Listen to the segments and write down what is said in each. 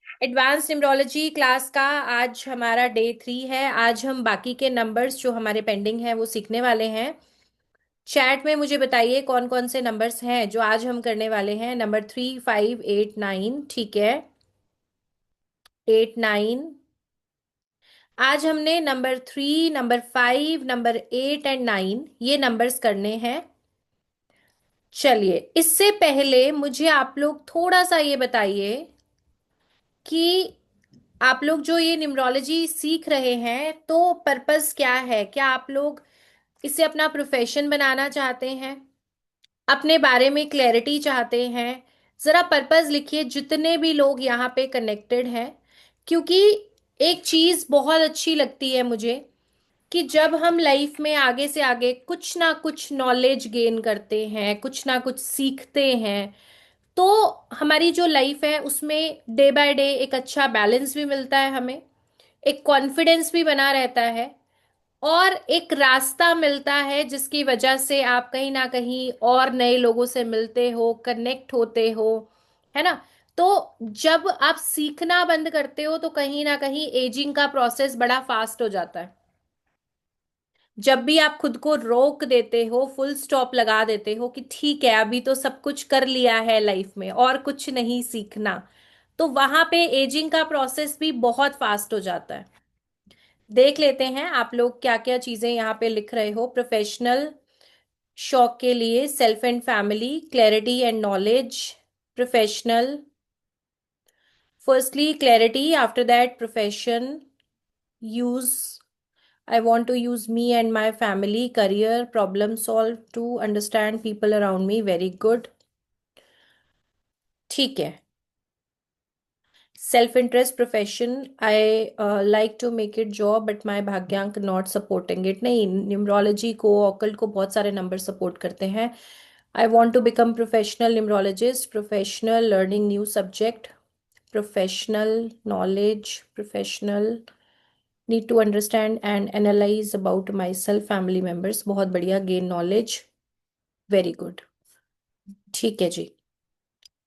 Advance numerology class का आज हमारा डे 3 है। आज हम बाकी के नंबर्स जो हमारे पेंडिंग हैं वो सीखने वाले हैं। चैट में मुझे बताइए कौन कौन से नंबर्स हैं जो आज हम करने वाले हैं। नंबर 3, 5, 8, 9, ठीक है। 8, 9। आज हमने नंबर 3, नंबर 5, नंबर 8 एंड 9 ये नंबर्स करने हैं। चलिए, इससे पहले मुझे आप लोग थोड़ा सा ये बताइए कि आप लोग जो ये न्यूमरोलॉजी सीख रहे हैं तो पर्पस क्या है। क्या आप लोग इसे अपना प्रोफेशन बनाना चाहते हैं, अपने बारे में क्लैरिटी चाहते हैं? जरा पर्पस लिखिए जितने भी लोग यहाँ पे कनेक्टेड हैं। क्योंकि एक चीज बहुत अच्छी लगती है मुझे कि जब हम लाइफ में आगे से आगे कुछ ना कुछ नॉलेज गेन करते हैं, कुछ ना कुछ सीखते हैं, तो हमारी जो लाइफ है उसमें डे बाय डे एक अच्छा बैलेंस भी मिलता है हमें, एक कॉन्फिडेंस भी बना रहता है, और एक रास्ता मिलता है जिसकी वजह से आप कहीं ना कहीं और नए लोगों से मिलते हो, कनेक्ट होते हो, है ना। तो जब आप सीखना बंद करते हो तो कहीं ना कहीं एजिंग का प्रोसेस बड़ा फास्ट हो जाता है। जब भी आप खुद को रोक देते हो, फुल स्टॉप लगा देते हो कि ठीक है अभी तो सब कुछ कर लिया है लाइफ में और कुछ नहीं सीखना, तो वहां पे एजिंग का प्रोसेस भी बहुत फास्ट हो जाता है। देख लेते हैं आप लोग क्या क्या चीजें यहाँ पे लिख रहे हो। प्रोफेशनल, शौक के लिए, self and family, clarity and knowledge, professional, firstly clarity, after that profession, use, I want to use me and my family, career, problem solve to understand people around me. Very good. ठीक है। Self interest, profession, I like to make it job but my भाग्यांक not supporting it. नहीं, numerology को, occult को बहुत सारे number support करते हैं। I want to become professional numerologist, professional learning new subject, professional knowledge, professional need to understand and analyse about myself, family members. बहुत बढ़िया, गेन नॉलेज, वेरी गुड। ठीक है जी।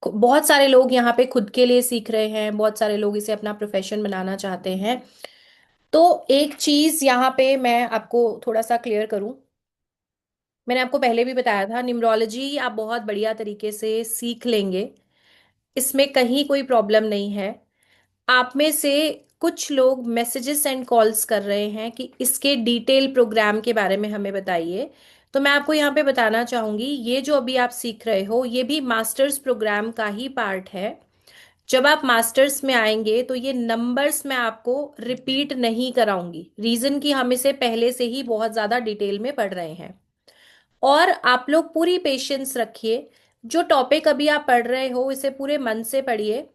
बहुत सारे लोग यहाँ पे खुद के लिए सीख रहे हैं, बहुत सारे लोग इसे अपना प्रोफेशन बनाना चाहते हैं। तो एक चीज यहाँ पे मैं आपको थोड़ा सा क्लियर करूं। मैंने आपको पहले भी बताया था, न्यूमरोलॉजी आप बहुत बढ़िया तरीके से सीख लेंगे, इसमें कहीं कोई प्रॉब्लम नहीं है। आप में से कुछ लोग मैसेजेस एंड कॉल्स कर रहे हैं कि इसके डिटेल प्रोग्राम के बारे में हमें बताइए। तो मैं आपको यहाँ पे बताना चाहूंगी, ये जो अभी आप सीख रहे हो ये भी मास्टर्स प्रोग्राम का ही पार्ट है। जब आप मास्टर्स में आएंगे तो ये नंबर्स मैं आपको रिपीट नहीं कराऊंगी, रीजन कि हम इसे पहले से ही बहुत ज्यादा डिटेल में पढ़ रहे हैं। और आप लोग पूरी पेशेंस रखिए, जो टॉपिक अभी आप पढ़ रहे हो इसे पूरे मन से पढ़िए।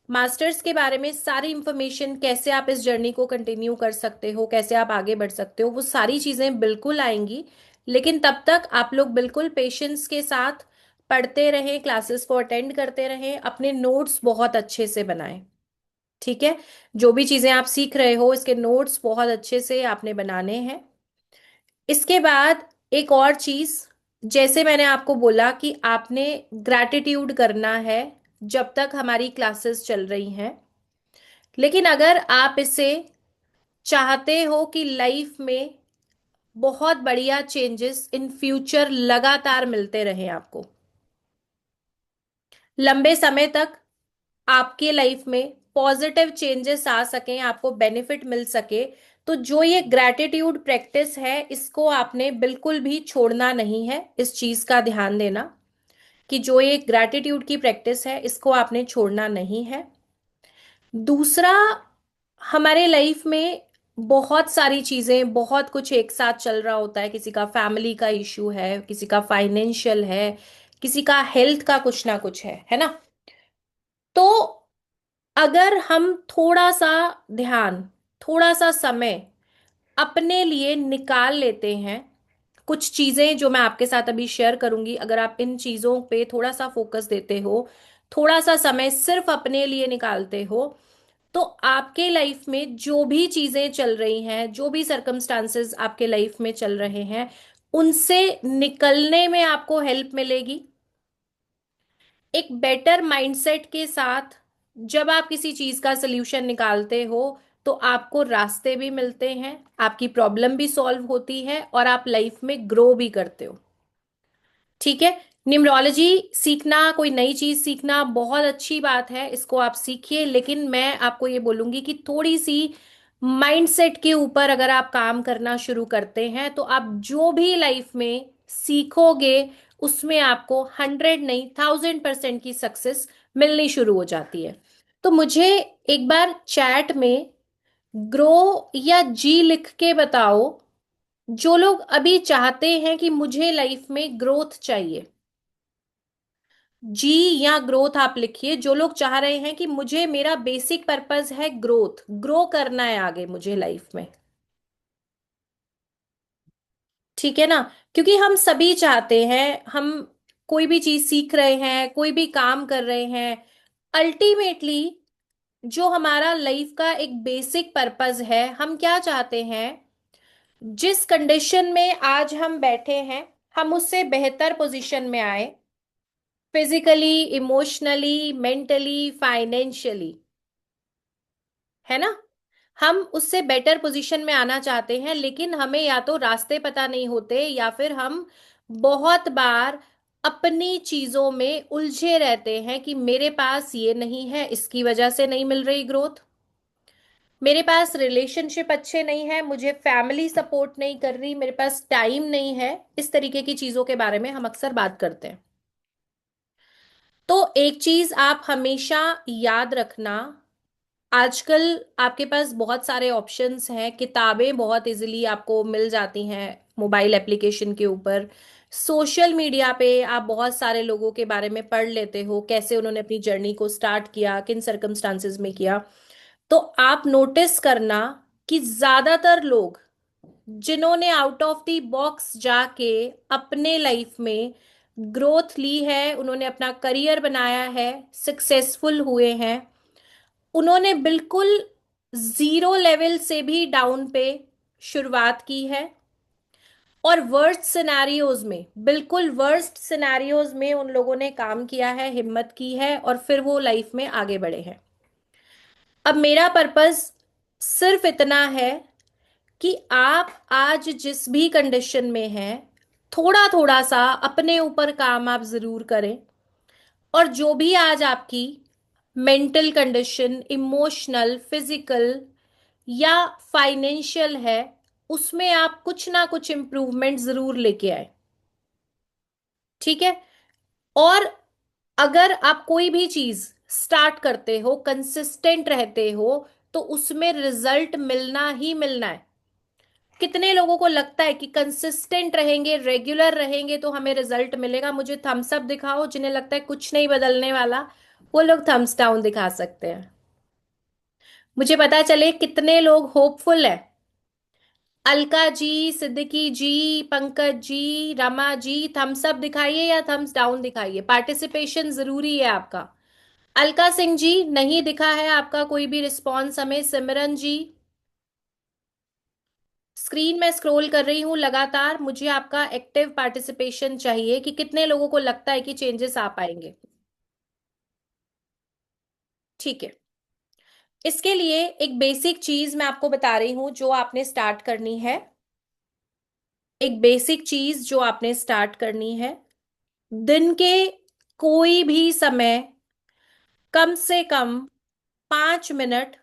मास्टर्स के बारे में सारी इंफॉर्मेशन, कैसे आप इस जर्नी को कंटिन्यू कर सकते हो, कैसे आप आगे बढ़ सकते हो, वो सारी चीजें बिल्कुल आएंगी। लेकिन तब तक आप लोग बिल्कुल पेशेंस के साथ पढ़ते रहें, क्लासेस को अटेंड करते रहें, अपने नोट्स बहुत अच्छे से बनाएं। ठीक है। जो भी चीजें आप सीख रहे हो इसके नोट्स बहुत अच्छे से आपने बनाने हैं। इसके बाद एक और चीज, जैसे मैंने आपको बोला कि आपने ग्रैटिट्यूड करना है जब तक हमारी क्लासेस चल रही हैं। लेकिन अगर आप इसे चाहते हो कि लाइफ में बहुत बढ़िया चेंजेस इन फ्यूचर लगातार मिलते रहे आपको, लंबे समय तक आपके लाइफ में पॉजिटिव चेंजेस आ सकें, आपको बेनिफिट मिल सके, तो जो ये ग्रैटिट्यूड प्रैक्टिस है इसको आपने बिल्कुल भी छोड़ना नहीं है। इस चीज का ध्यान देना कि जो ये ग्रैटिट्यूड की प्रैक्टिस है इसको आपने छोड़ना नहीं है। दूसरा, हमारे लाइफ में बहुत सारी चीजें, बहुत कुछ एक साथ चल रहा होता है। किसी का फैमिली का इश्यू है, किसी का फाइनेंशियल है, किसी का हेल्थ का कुछ ना कुछ है ना। तो अगर हम थोड़ा सा ध्यान, थोड़ा सा समय अपने लिए निकाल लेते हैं, कुछ चीजें जो मैं आपके साथ अभी शेयर करूंगी, अगर आप इन चीजों पे थोड़ा सा फोकस देते हो, थोड़ा सा समय सिर्फ अपने लिए निकालते हो, तो आपके लाइफ में जो भी चीजें चल रही हैं, जो भी सर्कमस्टांसेस आपके लाइफ में चल रहे हैं, उनसे निकलने में आपको हेल्प मिलेगी। एक बेटर माइंडसेट के साथ जब आप किसी चीज का सोल्यूशन निकालते हो तो आपको रास्ते भी मिलते हैं, आपकी प्रॉब्लम भी सॉल्व होती है और आप लाइफ में ग्रो भी करते हो। ठीक है। न्यूमरोलॉजी सीखना, कोई नई चीज सीखना बहुत अच्छी बात है, इसको आप सीखिए, लेकिन मैं आपको ये बोलूंगी कि थोड़ी सी माइंडसेट के ऊपर अगर आप काम करना शुरू करते हैं तो आप जो भी लाइफ में सीखोगे उसमें आपको 100 नहीं 1000% की सक्सेस मिलनी शुरू हो जाती है। तो मुझे एक बार चैट में ग्रो या जी लिख के बताओ, जो लोग अभी चाहते हैं कि मुझे लाइफ में ग्रोथ चाहिए। जी या ग्रोथ आप लिखिए, जो लोग चाह रहे हैं कि मुझे, मेरा बेसिक पर्पस है ग्रोथ, ग्रो करना है आगे मुझे लाइफ में। ठीक है ना। क्योंकि हम सभी चाहते हैं, हम कोई भी चीज सीख रहे हैं, कोई भी काम कर रहे हैं, अल्टीमेटली जो हमारा लाइफ का एक बेसिक पर्पस है, हम क्या चाहते हैं, जिस कंडीशन में आज हम बैठे हैं हम उससे बेहतर पोजीशन में आए, फिजिकली, इमोशनली, मेंटली, फाइनेंशियली, है ना। हम उससे बेटर पोजीशन में आना चाहते हैं, लेकिन हमें या तो रास्ते पता नहीं होते या फिर हम बहुत बार अपनी चीजों में उलझे रहते हैं कि मेरे पास ये नहीं है, इसकी वजह से नहीं मिल रही ग्रोथ, मेरे पास रिलेशनशिप अच्छे नहीं है, मुझे फैमिली सपोर्ट नहीं कर रही, मेरे पास टाइम नहीं है। इस तरीके की चीजों के बारे में हम अक्सर बात करते हैं। तो एक चीज आप हमेशा याद रखना, आजकल आपके पास बहुत सारे ऑप्शंस हैं, किताबें बहुत इजीली आपको मिल जाती हैं मोबाइल एप्लीकेशन के ऊपर। सोशल मीडिया पे आप बहुत सारे लोगों के बारे में पढ़ लेते हो, कैसे उन्होंने अपनी जर्नी को स्टार्ट किया, किन सर्कमस्टांसेस में किया। तो आप नोटिस करना कि ज्यादातर लोग जिन्होंने आउट ऑफ द बॉक्स जाके अपने लाइफ में ग्रोथ ली है, उन्होंने अपना करियर बनाया है, सक्सेसफुल हुए हैं, उन्होंने बिल्कुल जीरो लेवल से भी डाउन पे शुरुआत की है, और वर्स्ट सिनेरियोज में, बिल्कुल वर्स्ट सिनेरियोज में उन लोगों ने काम किया है, हिम्मत की है, और फिर वो लाइफ में आगे बढ़े हैं। अब मेरा पर्पस सिर्फ इतना है कि आप आज जिस भी कंडीशन में हैं, थोड़ा थोड़ा सा अपने ऊपर काम आप जरूर करें, और जो भी आज आपकी मेंटल कंडीशन, इमोशनल, फिजिकल या फाइनेंशियल है, उसमें आप कुछ ना कुछ इम्प्रूवमेंट जरूर लेके आए। ठीक है। और अगर आप कोई भी चीज स्टार्ट करते हो, कंसिस्टेंट रहते हो, तो उसमें रिजल्ट मिलना ही मिलना है। कितने लोगों को लगता है कि कंसिस्टेंट रहेंगे, रेगुलर रहेंगे तो हमें रिजल्ट मिलेगा? मुझे थम्स अप दिखाओ जिन्हें लगता है कुछ नहीं बदलने वाला, वो लोग थम्स डाउन दिखा सकते हैं। मुझे पता चले कितने लोग होपफुल है। अलका जी, सिद्दीकी जी, पंकज जी, रमा जी, थम्स अप दिखाइए या थम्स डाउन दिखाइए, पार्टिसिपेशन जरूरी है आपका। अलका सिंह जी, नहीं दिखा है आपका कोई भी रिस्पॉन्स हमें। सिमरन जी, स्क्रीन में स्क्रॉल कर रही हूं लगातार, मुझे आपका एक्टिव पार्टिसिपेशन चाहिए कि कितने लोगों को लगता है कि चेंजेस आ पाएंगे। ठीक है। इसके लिए एक बेसिक चीज मैं आपको बता रही हूं जो आपने स्टार्ट करनी है। एक बेसिक चीज जो आपने स्टार्ट करनी है, दिन के कोई भी समय कम से कम 5 मिनट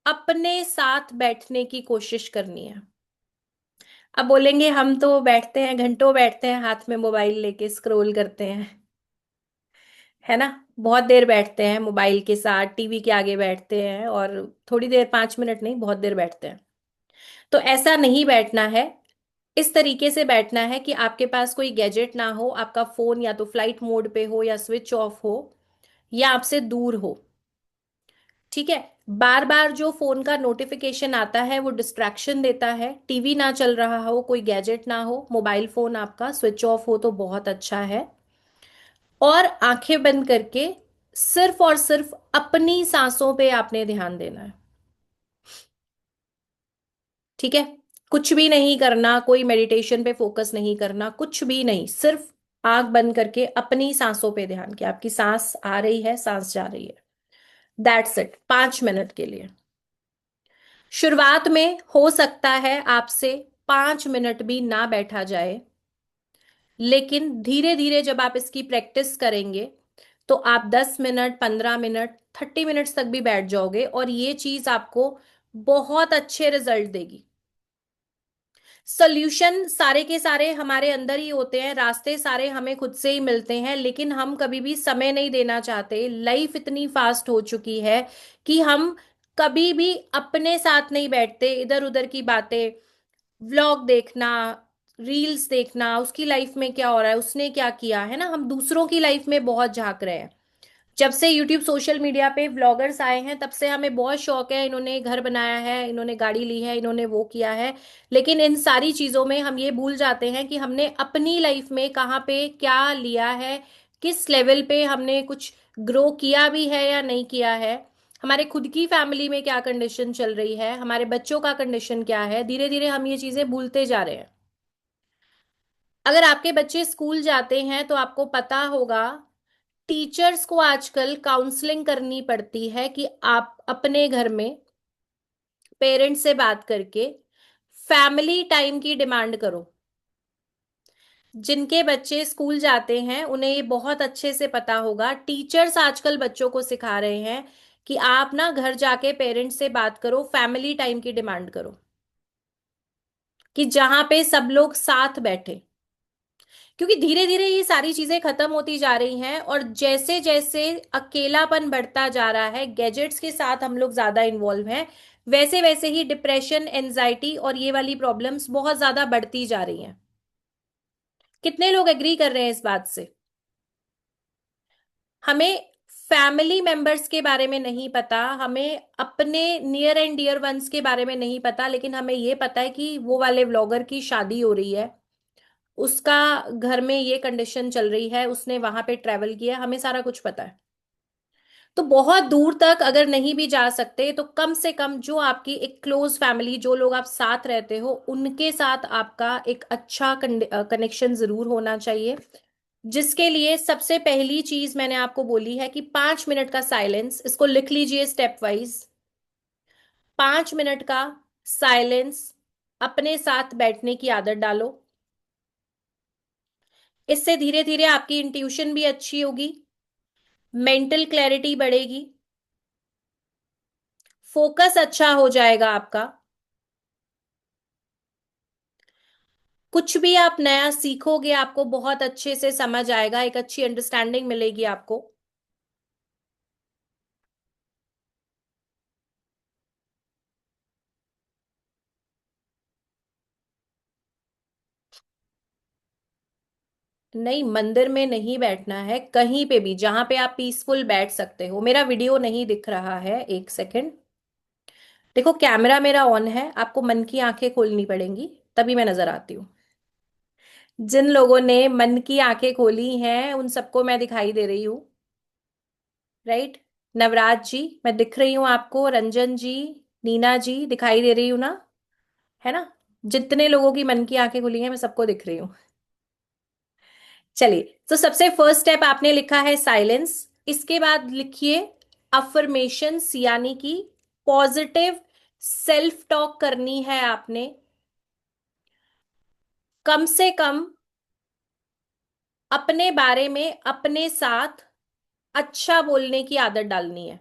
अपने साथ बैठने की कोशिश करनी है। अब बोलेंगे हम तो बैठते हैं, घंटों बैठते हैं, हाथ में मोबाइल लेके स्क्रॉल करते हैं, है ना। बहुत देर बैठते हैं मोबाइल के साथ, टीवी के आगे बैठते हैं, और थोड़ी देर, 5 मिनट नहीं, बहुत देर बैठते हैं। तो ऐसा नहीं बैठना है। इस तरीके से बैठना है कि आपके पास कोई गैजेट ना हो, आपका फोन या तो फ्लाइट मोड पे हो या स्विच ऑफ हो या आपसे दूर हो। ठीक है। बार बार जो फोन का नोटिफिकेशन आता है वो डिस्ट्रैक्शन देता है। टीवी ना चल रहा हो, कोई गैजेट ना हो, मोबाइल फोन आपका स्विच ऑफ हो तो बहुत अच्छा है। और आंखें बंद करके सिर्फ और सिर्फ अपनी सांसों पे आपने ध्यान देना है। ठीक है। कुछ भी नहीं करना, कोई मेडिटेशन पे फोकस नहीं करना, कुछ भी नहीं, सिर्फ आंख बंद करके अपनी सांसों पे ध्यान, कि आपकी सांस आ रही है, सांस जा रही है। दैट्स इट, 5 मिनट के लिए। शुरुआत में हो सकता है आपसे 5 मिनट भी ना बैठा जाए, लेकिन धीरे धीरे जब आप इसकी प्रैक्टिस करेंगे तो आप 10 मिनट, 15 मिनट, 30 मिनट्स तक भी बैठ जाओगे, और ये चीज आपको बहुत अच्छे रिजल्ट देगी। सॉल्यूशन सारे के सारे हमारे अंदर ही होते हैं, रास्ते सारे हमें खुद से ही मिलते हैं, लेकिन हम कभी भी समय नहीं देना चाहते। लाइफ इतनी फास्ट हो चुकी है कि हम कभी भी अपने साथ नहीं बैठते, इधर उधर की बातें, व्लॉग देखना, रील्स देखना, उसकी लाइफ में क्या हो रहा है, उसने क्या किया है ना, हम दूसरों की लाइफ में बहुत झांक रहे हैं। जब से यूट्यूब सोशल मीडिया पे व्लॉगर्स आए हैं तब से हमें बहुत शौक है, इन्होंने घर बनाया है, इन्होंने गाड़ी ली है, इन्होंने वो किया है। लेकिन इन सारी चीजों में हम ये भूल जाते हैं कि हमने अपनी लाइफ में कहाँ पे क्या लिया है, किस लेवल पे हमने कुछ ग्रो किया भी है या नहीं किया है, हमारे खुद की फैमिली में क्या कंडीशन चल रही है, हमारे बच्चों का कंडीशन क्या है। धीरे धीरे हम ये चीजें भूलते जा रहे हैं। अगर आपके बच्चे स्कूल जाते हैं तो आपको पता होगा, टीचर्स को आजकल काउंसलिंग करनी पड़ती है कि आप अपने घर में पेरेंट्स से बात करके फैमिली टाइम की डिमांड करो। जिनके बच्चे स्कूल जाते हैं उन्हें ये बहुत अच्छे से पता होगा, टीचर्स आजकल बच्चों को सिखा रहे हैं कि आप ना घर जाके पेरेंट्स से बात करो, फैमिली टाइम की डिमांड करो, कि जहां पे सब लोग साथ बैठे। क्योंकि धीरे धीरे ये सारी चीजें खत्म होती जा रही हैं, और जैसे जैसे अकेलापन बढ़ता जा रहा है, गैजेट्स के साथ हम लोग ज्यादा इन्वॉल्व हैं, वैसे वैसे ही डिप्रेशन, एंजाइटी और ये वाली प्रॉब्लम्स बहुत ज्यादा बढ़ती जा रही हैं। कितने लोग एग्री कर रहे हैं इस बात से? हमें फैमिली मेंबर्स के बारे में नहीं पता, हमें अपने नियर एंड डियर वंस के बारे में नहीं पता, लेकिन हमें ये पता है कि वो वाले व्लॉगर की शादी हो रही है, उसका घर में ये कंडीशन चल रही है, उसने वहां पे ट्रेवल किया, हमें सारा कुछ पता है। तो बहुत दूर तक अगर नहीं भी जा सकते तो कम से कम जो आपकी एक क्लोज फैमिली, जो लोग आप साथ रहते हो, उनके साथ आपका एक अच्छा कनेक्शन जरूर होना चाहिए। जिसके लिए सबसे पहली चीज मैंने आपको बोली है कि 5 मिनट का साइलेंस, इसको लिख लीजिए स्टेप वाइज। 5 मिनट का साइलेंस, अपने साथ बैठने की आदत डालो। इससे धीरे धीरे आपकी इंट्यूशन भी अच्छी होगी, मेंटल क्लैरिटी बढ़ेगी, फोकस अच्छा हो जाएगा आपका। कुछ भी आप नया सीखोगे आपको बहुत अच्छे से समझ आएगा, एक अच्छी अंडरस्टैंडिंग मिलेगी आपको। नहीं, मंदिर में नहीं बैठना है, कहीं पे भी जहां पे आप पीसफुल बैठ सकते हो। मेरा वीडियो नहीं दिख रहा है, एक सेकंड। देखो कैमरा मेरा ऑन है, आपको मन की आंखें खोलनी पड़ेंगी, तभी मैं नजर आती हूँ। जिन लोगों ने मन की आंखें खोली हैं उन सबको मैं दिखाई दे रही हूँ, राइट? नवराज जी, मैं दिख रही हूँ आपको, रंजन जी, नीना जी, दिखाई दे रही हूँ ना, है ना? जितने लोगों की मन की आंखें खुली हैं मैं सबको दिख रही हूँ। चलिए, तो सबसे फर्स्ट स्टेप आपने लिखा है साइलेंस। इसके बाद लिखिए अफर्मेशंस, यानी कि पॉजिटिव सेल्फ टॉक करनी है आपने। कम से कम अपने बारे में अपने साथ अच्छा बोलने की आदत डालनी है।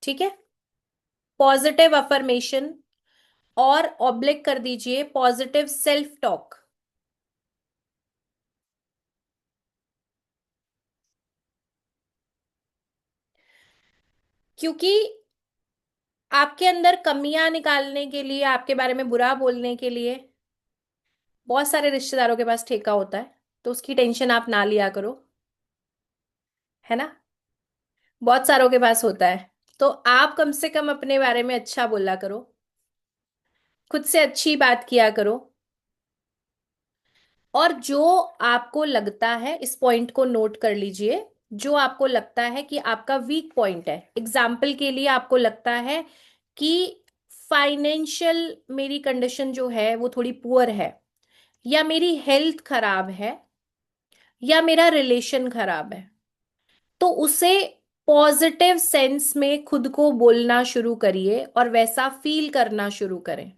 ठीक है? पॉजिटिव अफर्मेशन, और ऑब्लिक कर दीजिए पॉजिटिव सेल्फ टॉक। क्योंकि आपके अंदर कमियां निकालने के लिए, आपके बारे में बुरा बोलने के लिए बहुत सारे रिश्तेदारों के पास ठेका होता है, तो उसकी टेंशन आप ना लिया करो, है ना? बहुत सारों के पास होता है, तो आप कम से कम अपने बारे में अच्छा बोला करो, खुद से अच्छी बात किया करो। और जो आपको लगता है, इस पॉइंट को नोट कर लीजिए, जो आपको लगता है कि आपका वीक पॉइंट है, एग्जाम्पल के लिए आपको लगता है कि फाइनेंशियल मेरी कंडीशन जो है वो थोड़ी पुअर है, या मेरी हेल्थ खराब है, या मेरा रिलेशन खराब है, तो उसे पॉजिटिव सेंस में खुद को बोलना शुरू करिए और वैसा फील करना शुरू करें।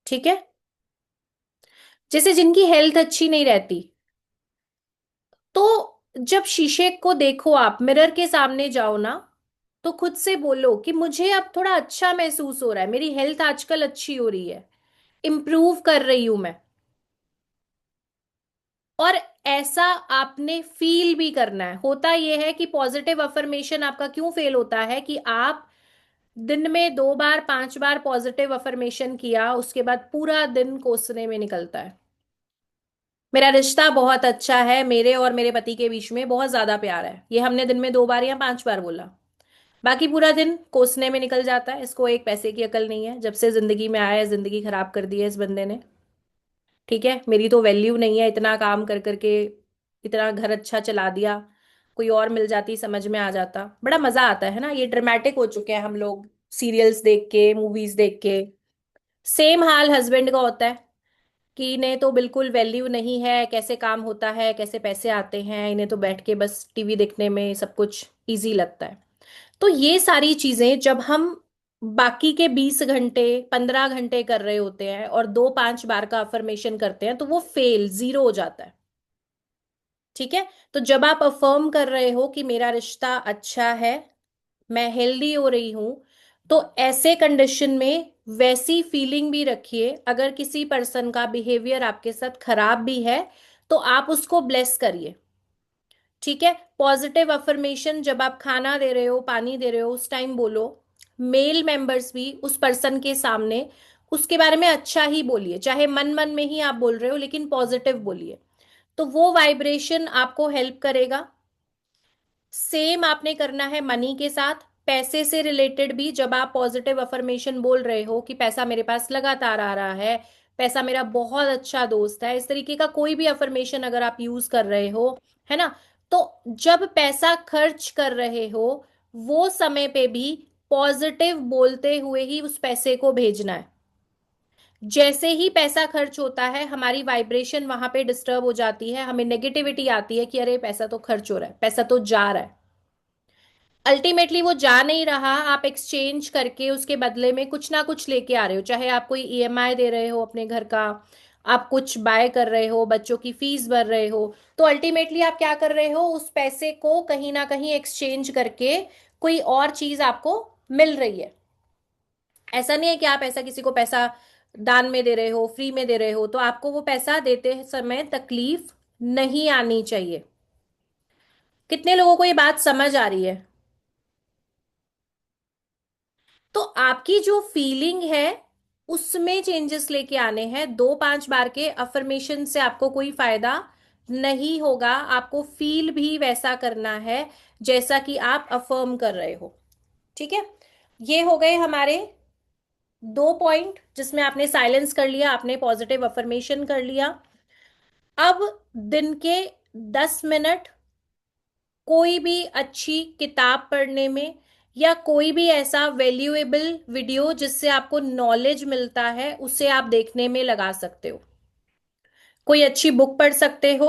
ठीक है। जैसे जिनकी हेल्थ अच्छी नहीं रहती, तो जब शीशे को देखो, आप मिरर के सामने जाओ ना, तो खुद से बोलो कि मुझे अब थोड़ा अच्छा महसूस हो रहा है, मेरी हेल्थ आजकल अच्छी हो रही है, इम्प्रूव कर रही हूं मैं। और ऐसा आपने फील भी करना है। होता यह है कि पॉजिटिव अफर्मेशन आपका क्यों फेल होता है कि आप दिन में 2 बार 5 बार पॉजिटिव अफर्मेशन किया, उसके बाद पूरा दिन कोसने में निकलता है। मेरा रिश्ता बहुत अच्छा है, मेरे और मेरे पति के बीच में बहुत ज्यादा प्यार है, ये हमने दिन में 2 बार या 5 बार बोला। बाकी पूरा दिन कोसने में निकल जाता है, इसको एक पैसे की अकल नहीं है, जब से जिंदगी में आया है जिंदगी खराब कर दी है इस बंदे ने। ठीक है, मेरी तो वैल्यू नहीं है, इतना काम कर करके इतना घर अच्छा चला दिया, कोई और मिल जाती समझ में आ जाता, बड़ा मजा आता है ना। ये ड्रामेटिक हो चुके हैं हम लोग, सीरियल्स देख के, मूवीज देख के। सेम हाल हस्बैंड का होता है कि इन्हें तो बिल्कुल वैल्यू नहीं है, कैसे काम होता है, कैसे पैसे आते हैं, इन्हें तो बैठ के बस टीवी देखने में सब कुछ इजी लगता है। तो ये सारी चीजें जब हम बाकी के 20 घंटे 15 घंटे कर रहे होते हैं और 2 5 बार का अफर्मेशन करते हैं, तो वो फेल जीरो हो जाता है। ठीक है। तो जब आप अफर्म कर रहे हो कि मेरा रिश्ता अच्छा है, मैं हेल्दी हो रही हूं, तो ऐसे कंडीशन में वैसी फीलिंग भी रखिए, अगर किसी पर्सन का बिहेवियर आपके साथ खराब भी है तो आप उसको ब्लेस करिए। ठीक है। पॉजिटिव अफर्मेशन जब आप खाना दे रहे हो, पानी दे रहे हो, उस टाइम बोलो। मेल मेंबर्स भी उस पर्सन के सामने उसके बारे में अच्छा ही बोलिए, चाहे मन मन में ही आप बोल रहे हो लेकिन पॉजिटिव बोलिए। तो वो वाइब्रेशन आपको हेल्प करेगा। सेम आपने करना है मनी के साथ। पैसे से रिलेटेड भी जब आप पॉजिटिव अफर्मेशन बोल रहे हो कि पैसा मेरे पास लगातार आ रहा है, पैसा मेरा बहुत अच्छा दोस्त है, इस तरीके का कोई भी अफर्मेशन अगर आप यूज कर रहे हो, है ना, तो जब पैसा खर्च कर रहे हो वो समय पे भी पॉजिटिव बोलते हुए ही उस पैसे को भेजना है। जैसे ही पैसा खर्च होता है हमारी वाइब्रेशन वहां पे डिस्टर्ब हो जाती है, हमें नेगेटिविटी आती है कि अरे पैसा तो खर्च हो रहा है, पैसा तो जा रहा है। अल्टीमेटली वो जा नहीं रहा, आप एक्सचेंज करके उसके बदले में कुछ ना कुछ लेके आ रहे हो, चाहे आप कोई ईएमआई दे रहे हो अपने घर का, आप कुछ बाय कर रहे हो, बच्चों की फीस भर रहे हो, तो अल्टीमेटली आप क्या कर रहे हो, उस पैसे को कहीं ना कहीं एक्सचेंज करके कोई और चीज आपको मिल रही है। ऐसा नहीं है कि आप ऐसा किसी को पैसा दान में दे रहे हो, फ्री में दे रहे हो, तो आपको वो पैसा देते समय तकलीफ नहीं आनी चाहिए। कितने लोगों को ये बात समझ आ रही है? तो आपकी जो फीलिंग है उसमें चेंजेस लेके आने हैं। 2 5 बार के अफर्मेशन से आपको कोई फायदा नहीं होगा, आपको फील भी वैसा करना है जैसा कि आप अफर्म कर रहे हो। ठीक है। ये हो गए हमारे 2 पॉइंट, जिसमें आपने साइलेंस कर लिया, आपने पॉजिटिव अफर्मेशन कर लिया। अब दिन के 10 मिनट कोई भी अच्छी किताब पढ़ने में, या कोई भी ऐसा वैल्यूएबल वीडियो जिससे आपको नॉलेज मिलता है उसे आप देखने में लगा सकते हो। कोई अच्छी बुक पढ़ सकते हो।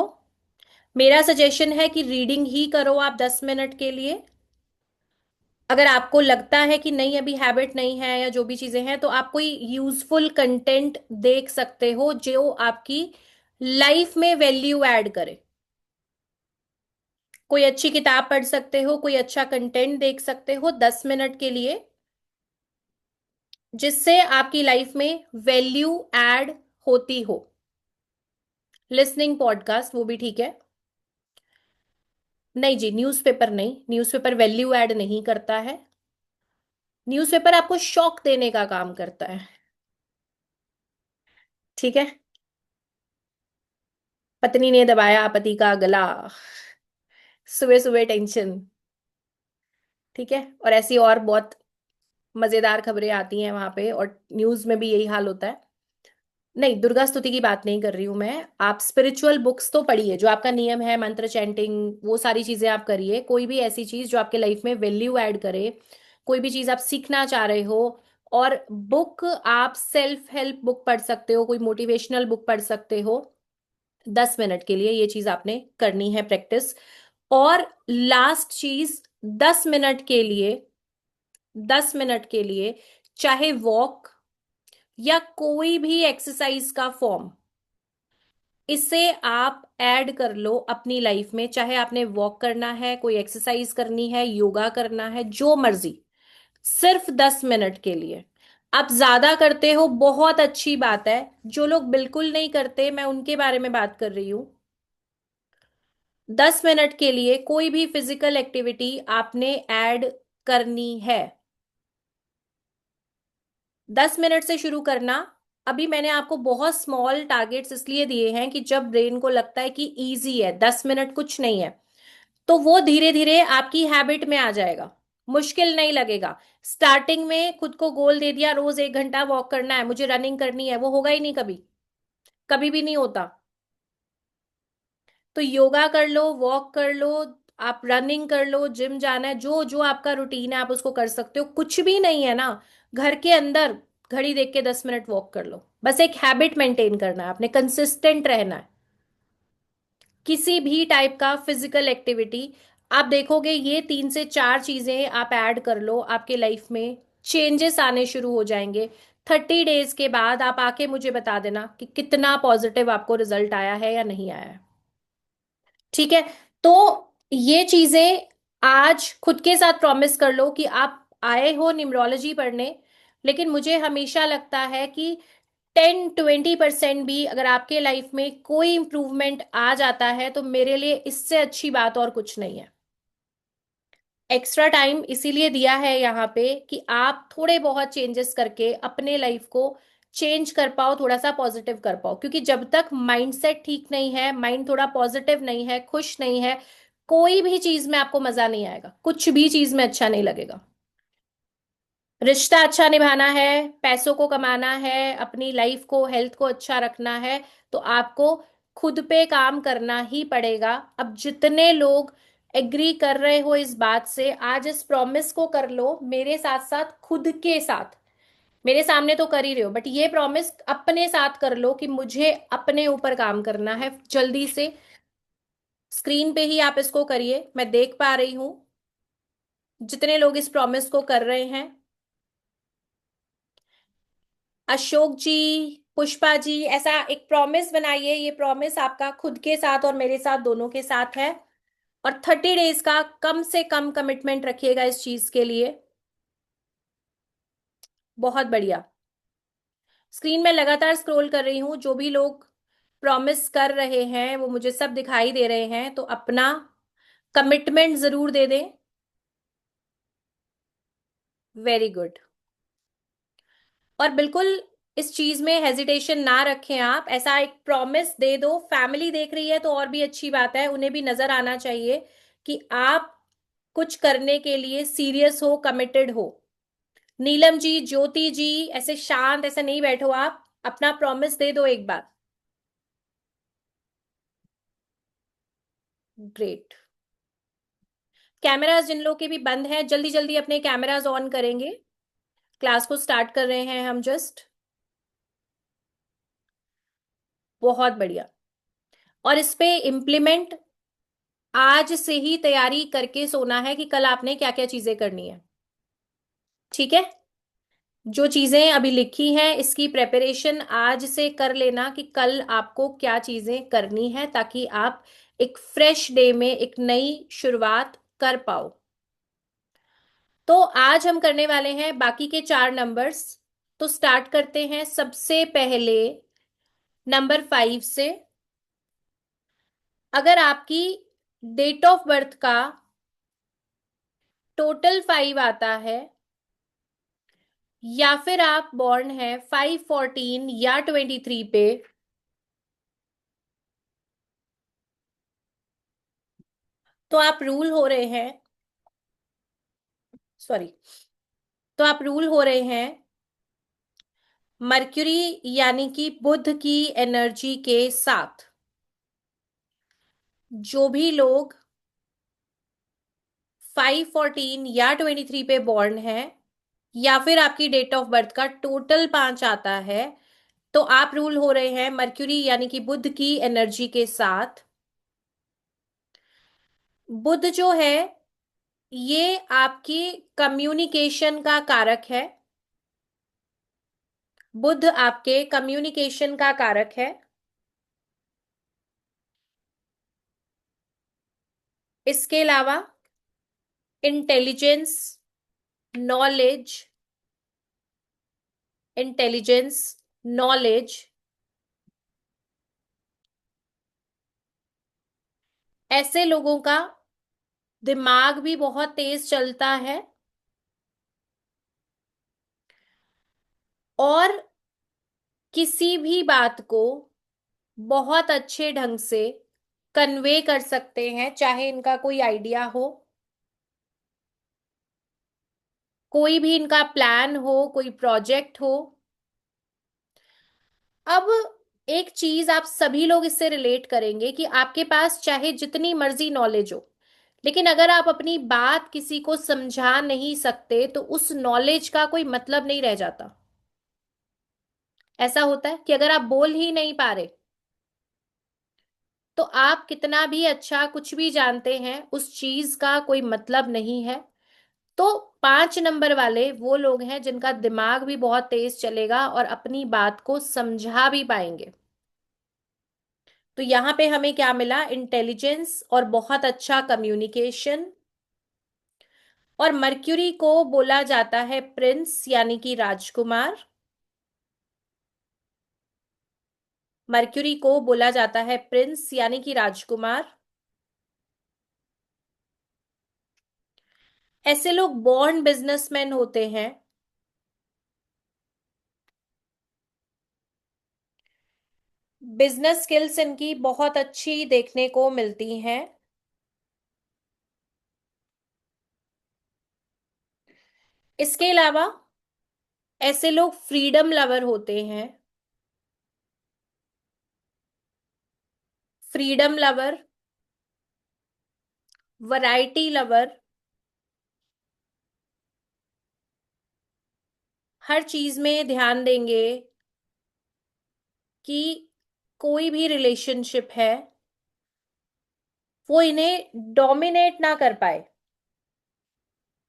मेरा सजेशन है कि रीडिंग ही करो आप 10 मिनट के लिए। अगर आपको लगता है कि नहीं अभी हैबिट नहीं है या जो भी चीजें हैं, तो आप कोई यूजफुल कंटेंट देख सकते हो जो आपकी लाइफ में वैल्यू ऐड करे। कोई अच्छी किताब पढ़ सकते हो, कोई अच्छा कंटेंट देख सकते हो 10 मिनट के लिए, जिससे आपकी लाइफ में वैल्यू ऐड होती हो। लिसनिंग पॉडकास्ट वो भी ठीक है। नहीं जी, न्यूज़पेपर नहीं, न्यूज़पेपर वैल्यू ऐड नहीं करता है। न्यूज़पेपर आपको शॉक देने का काम करता है। ठीक है। पत्नी ने दबाया पति का गला, सुबह सुबह टेंशन। ठीक है। और ऐसी और बहुत मजेदार खबरें आती हैं वहां पे, और न्यूज में भी यही हाल होता है। नहीं, दुर्गा स्तुति की बात नहीं कर रही हूं मैं। आप स्पिरिचुअल बुक्स तो पढ़िए, जो आपका नियम है मंत्र चैंटिंग, वो सारी चीजें आप करिए। कोई भी ऐसी चीज जो आपके लाइफ में वैल्यू ऐड करे, कोई भी चीज आप सीखना चाह रहे हो। और बुक आप सेल्फ हेल्प बुक पढ़ सकते हो, कोई मोटिवेशनल बुक पढ़ सकते हो। 10 मिनट के लिए ये चीज आपने करनी है प्रैक्टिस। और लास्ट चीज, 10 मिनट के लिए, 10 मिनट के लिए चाहे वॉक या कोई भी एक्सरसाइज का फॉर्म, इसे आप ऐड कर लो अपनी लाइफ में। चाहे आपने वॉक करना है, कोई एक्सरसाइज करनी है, योगा करना है, जो मर्जी, सिर्फ 10 मिनट के लिए। आप ज्यादा करते हो बहुत अच्छी बात है, जो लोग बिल्कुल नहीं करते मैं उनके बारे में बात कर रही हूं। 10 मिनट के लिए कोई भी फिजिकल एक्टिविटी आपने ऐड करनी है। 10 मिनट से शुरू करना। अभी मैंने आपको बहुत स्मॉल टारगेट्स इसलिए दिए हैं कि जब ब्रेन को लगता है कि इजी है, 10 मिनट कुछ नहीं है, तो वो धीरे धीरे आपकी हैबिट में आ जाएगा, मुश्किल नहीं लगेगा। स्टार्टिंग में खुद को गोल दे दिया रोज 1 घंटा वॉक करना है, मुझे रनिंग करनी है, वो होगा ही नहीं कभी, कभी भी नहीं होता। तो योगा कर लो, वॉक कर लो, आप रनिंग कर लो, जिम जाना है, जो जो आपका रूटीन है आप उसको कर सकते हो। कुछ भी नहीं है ना, घर के अंदर घड़ी देख के 10 मिनट वॉक कर लो, बस एक हैबिट मेंटेन करना है आपने, कंसिस्टेंट रहना है। किसी भी टाइप का फिजिकल एक्टिविटी, आप देखोगे ये 3 से 4 चीजें आप ऐड कर लो, आपके लाइफ में चेंजेस आने शुरू हो जाएंगे। 30 डेज के बाद आप आके मुझे बता देना कि कितना पॉजिटिव आपको रिजल्ट आया है या नहीं आया है। ठीक है? तो ये चीजें आज खुद के साथ प्रॉमिस कर लो कि आप आए हो न्यूमरोलॉजी पढ़ने, लेकिन मुझे हमेशा लगता है कि 10-20% भी अगर आपके लाइफ में कोई इंप्रूवमेंट आ जाता है तो मेरे लिए इससे अच्छी बात और कुछ नहीं है। एक्स्ट्रा टाइम इसीलिए दिया है यहाँ पे कि आप थोड़े बहुत चेंजेस करके अपने लाइफ को चेंज कर पाओ, थोड़ा सा पॉजिटिव कर पाओ। क्योंकि जब तक माइंडसेट ठीक नहीं है, माइंड थोड़ा पॉजिटिव नहीं है, खुश नहीं है, कोई भी चीज में आपको मजा नहीं आएगा, कुछ भी चीज में अच्छा नहीं लगेगा। रिश्ता अच्छा निभाना है, पैसों को कमाना है, अपनी लाइफ को, हेल्थ को अच्छा रखना है, तो आपको खुद पे काम करना ही पड़ेगा। अब जितने लोग एग्री कर रहे हो इस बात से, आज इस प्रॉमिस को कर लो मेरे साथ साथ, खुद के साथ। मेरे सामने तो कर ही रहे हो, बट ये प्रॉमिस अपने साथ कर लो कि मुझे अपने ऊपर काम करना है जल्दी से। स्क्रीन पे ही आप इसको करिए, मैं देख पा रही हूं जितने लोग इस प्रॉमिस को कर रहे हैं। अशोक जी, पुष्पा जी, ऐसा एक प्रॉमिस बनाइए। ये प्रॉमिस आपका खुद के साथ और मेरे साथ दोनों के साथ है। और 30 डेज का कम से कम कमिटमेंट रखिएगा इस चीज के लिए। बहुत बढ़िया। स्क्रीन में लगातार स्क्रॉल कर रही हूं, जो भी लोग प्रॉमिस कर रहे हैं वो मुझे सब दिखाई दे रहे हैं, तो अपना कमिटमेंट जरूर दे दें। Very good. और बिल्कुल इस चीज में हेजिटेशन ना रखें, आप ऐसा एक प्रॉमिस दे दो। फैमिली देख रही है तो और भी अच्छी बात है, उन्हें भी नजर आना चाहिए कि आप कुछ करने के लिए सीरियस हो, कमिटेड हो। नीलम जी, ज्योति जी, ऐसे शांत ऐसे नहीं बैठो आप, अपना प्रॉमिस दे दो एक बार। ग्रेट। कैमरास जिन लोग के भी बंद हैं, जल्दी जल्दी अपने कैमरास ऑन करेंगे। क्लास को स्टार्ट कर रहे हैं हम जस्ट। बहुत बढ़िया। और इस पे इम्प्लीमेंट आज से ही तैयारी करके सोना है कि कल आपने क्या क्या चीजें करनी है। ठीक है? जो चीजें अभी लिखी हैं इसकी प्रेपरेशन आज से कर लेना कि कल आपको क्या चीजें करनी है, ताकि आप एक फ्रेश डे में एक नई शुरुआत कर पाओ। तो आज हम करने वाले हैं बाकी के 4 नंबर्स। तो स्टार्ट करते हैं सबसे पहले नंबर 5 से। अगर आपकी डेट ऑफ बर्थ का टोटल 5 आता है, या फिर आप बॉर्न है 5/14 या 23 पे, तो आप रूल हो रहे हैं, सॉरी, तो आप रूल हो रहे हैं मर्क्यूरी यानी कि बुध की एनर्जी के साथ। जो भी लोग 5/14 या 23 पे बॉर्न है, या फिर आपकी डेट ऑफ बर्थ का टोटल 5 आता है, तो आप रूल हो रहे हैं मर्क्यूरी यानी कि बुध की एनर्जी के साथ। बुध जो है ये आपकी कम्युनिकेशन का कारक है। बुध आपके कम्युनिकेशन का कारक है। इसके अलावा इंटेलिजेंस, नॉलेज, इंटेलिजेंस, नॉलेज, ऐसे लोगों का दिमाग भी बहुत तेज चलता है और किसी भी बात को बहुत अच्छे ढंग से कन्वे कर सकते हैं, चाहे इनका कोई आइडिया हो, कोई भी इनका प्लान हो, कोई प्रोजेक्ट हो। अब एक चीज आप सभी लोग इससे रिलेट करेंगे कि आपके पास चाहे जितनी मर्जी नॉलेज हो, लेकिन अगर आप अपनी बात किसी को समझा नहीं सकते तो उस नॉलेज का कोई मतलब नहीं रह जाता। ऐसा होता है कि अगर आप बोल ही नहीं पा रहे तो आप कितना भी अच्छा कुछ भी जानते हैं उस चीज का कोई मतलब नहीं है। तो 5 नंबर वाले वो लोग हैं जिनका दिमाग भी बहुत तेज चलेगा और अपनी बात को समझा भी पाएंगे। तो यहां पे हमें क्या मिला? इंटेलिजेंस और बहुत अच्छा कम्युनिकेशन। और मर्क्यूरी को बोला जाता है प्रिंस यानी कि राजकुमार। मर्क्यूरी को बोला जाता है प्रिंस यानी कि राजकुमार। ऐसे लोग बॉर्न बिजनेसमैन होते हैं। बिजनेस स्किल्स इनकी बहुत अच्छी देखने को मिलती हैं। इसके अलावा ऐसे लोग फ्रीडम लवर होते हैं। फ्रीडम लवर, वैरायटी लवर, हर चीज में ध्यान देंगे कि कोई भी रिलेशनशिप है वो इन्हें डोमिनेट ना कर पाए।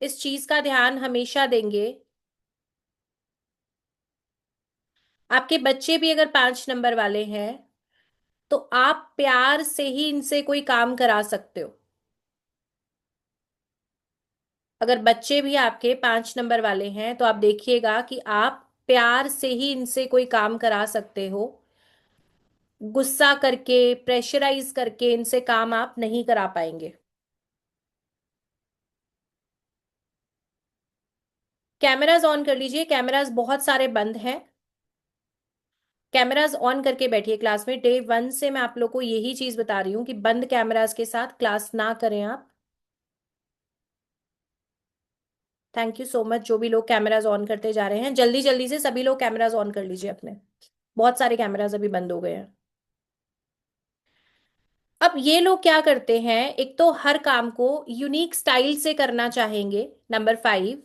इस चीज का ध्यान हमेशा देंगे। आपके बच्चे भी अगर 5 नंबर वाले हैं तो आप प्यार से ही इनसे कोई काम करा सकते हो। अगर बच्चे भी आपके 5 नंबर वाले हैं तो आप देखिएगा कि आप प्यार से ही इनसे कोई काम करा सकते हो। गुस्सा करके, प्रेशराइज करके इनसे काम आप नहीं करा पाएंगे। कैमराज ऑन कर लीजिए, कैमराज बहुत सारे बंद हैं। कैमराज ऑन करके बैठिए क्लास में। डे 1 से मैं आप लोग को यही चीज बता रही हूँ कि बंद कैमराज के साथ क्लास ना करें आप। थैंक यू सो मच जो भी लोग कैमराज ऑन करते जा रहे हैं, जल्दी जल्दी से सभी लोग कैमराज ऑन कर लीजिए अपने। बहुत सारे कैमराज अभी बंद हो गए हैं। अब ये लोग क्या करते हैं, एक तो हर काम को यूनिक स्टाइल से करना चाहेंगे। नंबर 5,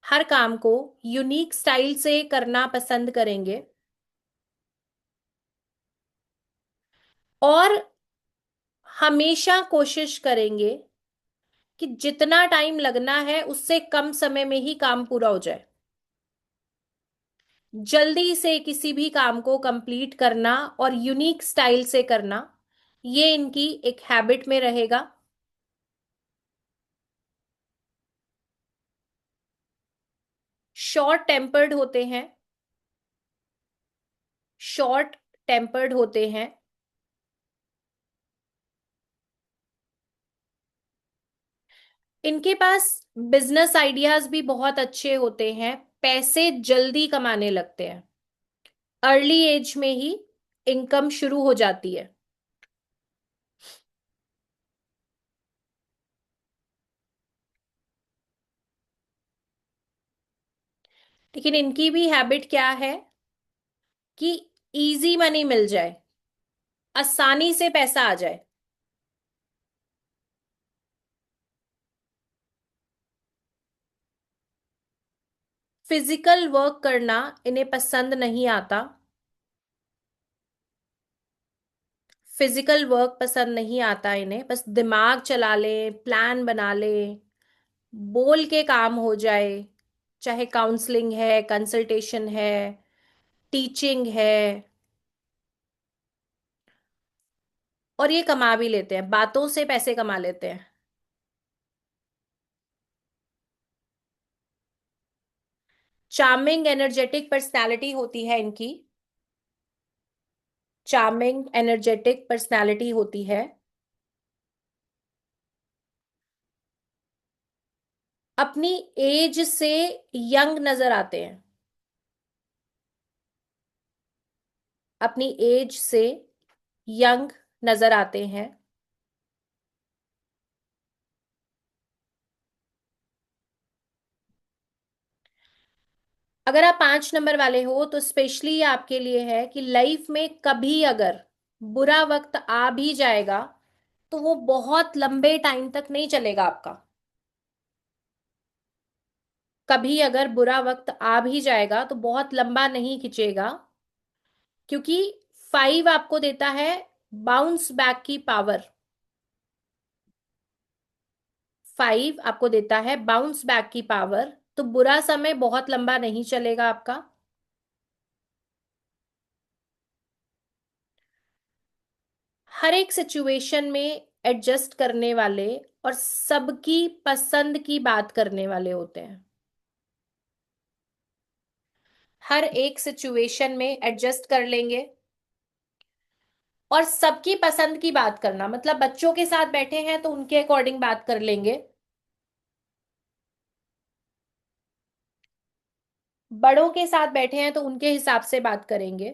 हर काम को यूनिक स्टाइल से करना पसंद करेंगे और हमेशा कोशिश करेंगे कि जितना टाइम लगना है उससे कम समय में ही काम पूरा हो जाए। जल्दी से किसी भी काम को कंप्लीट करना और यूनिक स्टाइल से करना, ये इनकी एक हैबिट में रहेगा। शॉर्ट टेम्पर्ड होते हैं। शॉर्ट टेम्पर्ड होते हैं। इनके पास बिजनेस आइडियाज भी बहुत अच्छे होते हैं। पैसे जल्दी कमाने लगते हैं। अर्ली एज में ही इनकम शुरू हो जाती है। लेकिन इनकी भी हैबिट क्या है कि इजी मनी मिल जाए, आसानी से पैसा आ जाए। फिजिकल वर्क करना इन्हें पसंद नहीं आता। फिजिकल वर्क पसंद नहीं आता इन्हें, बस दिमाग चला ले, प्लान बना ले, बोल के काम हो जाए। चाहे काउंसलिंग है, कंसल्टेशन है, टीचिंग है। और ये कमा भी लेते हैं, बातों से पैसे कमा लेते हैं। चार्मिंग एनर्जेटिक पर्सनालिटी होती है इनकी। चार्मिंग एनर्जेटिक पर्सनालिटी होती है। अपनी एज से यंग नजर आते हैं। अपनी एज से यंग नजर आते हैं। अगर आप 5 नंबर वाले हो तो स्पेशली आपके लिए है कि लाइफ में कभी अगर बुरा वक्त आ भी जाएगा तो वो बहुत लंबे टाइम तक नहीं चलेगा आपका। कभी अगर बुरा वक्त आ भी जाएगा तो बहुत लंबा नहीं खिंचेगा, क्योंकि 5 आपको देता है बाउंस बैक की पावर। 5 आपको देता है बाउंस बैक की पावर। तो बुरा समय बहुत लंबा नहीं चलेगा आपका। हर एक सिचुएशन में एडजस्ट करने वाले और सबकी पसंद की बात करने वाले होते हैं। हर एक सिचुएशन में एडजस्ट कर लेंगे और सबकी पसंद की बात करना मतलब बच्चों के साथ बैठे हैं तो उनके अकॉर्डिंग बात कर लेंगे। बड़ों के साथ बैठे हैं तो उनके हिसाब से बात करेंगे।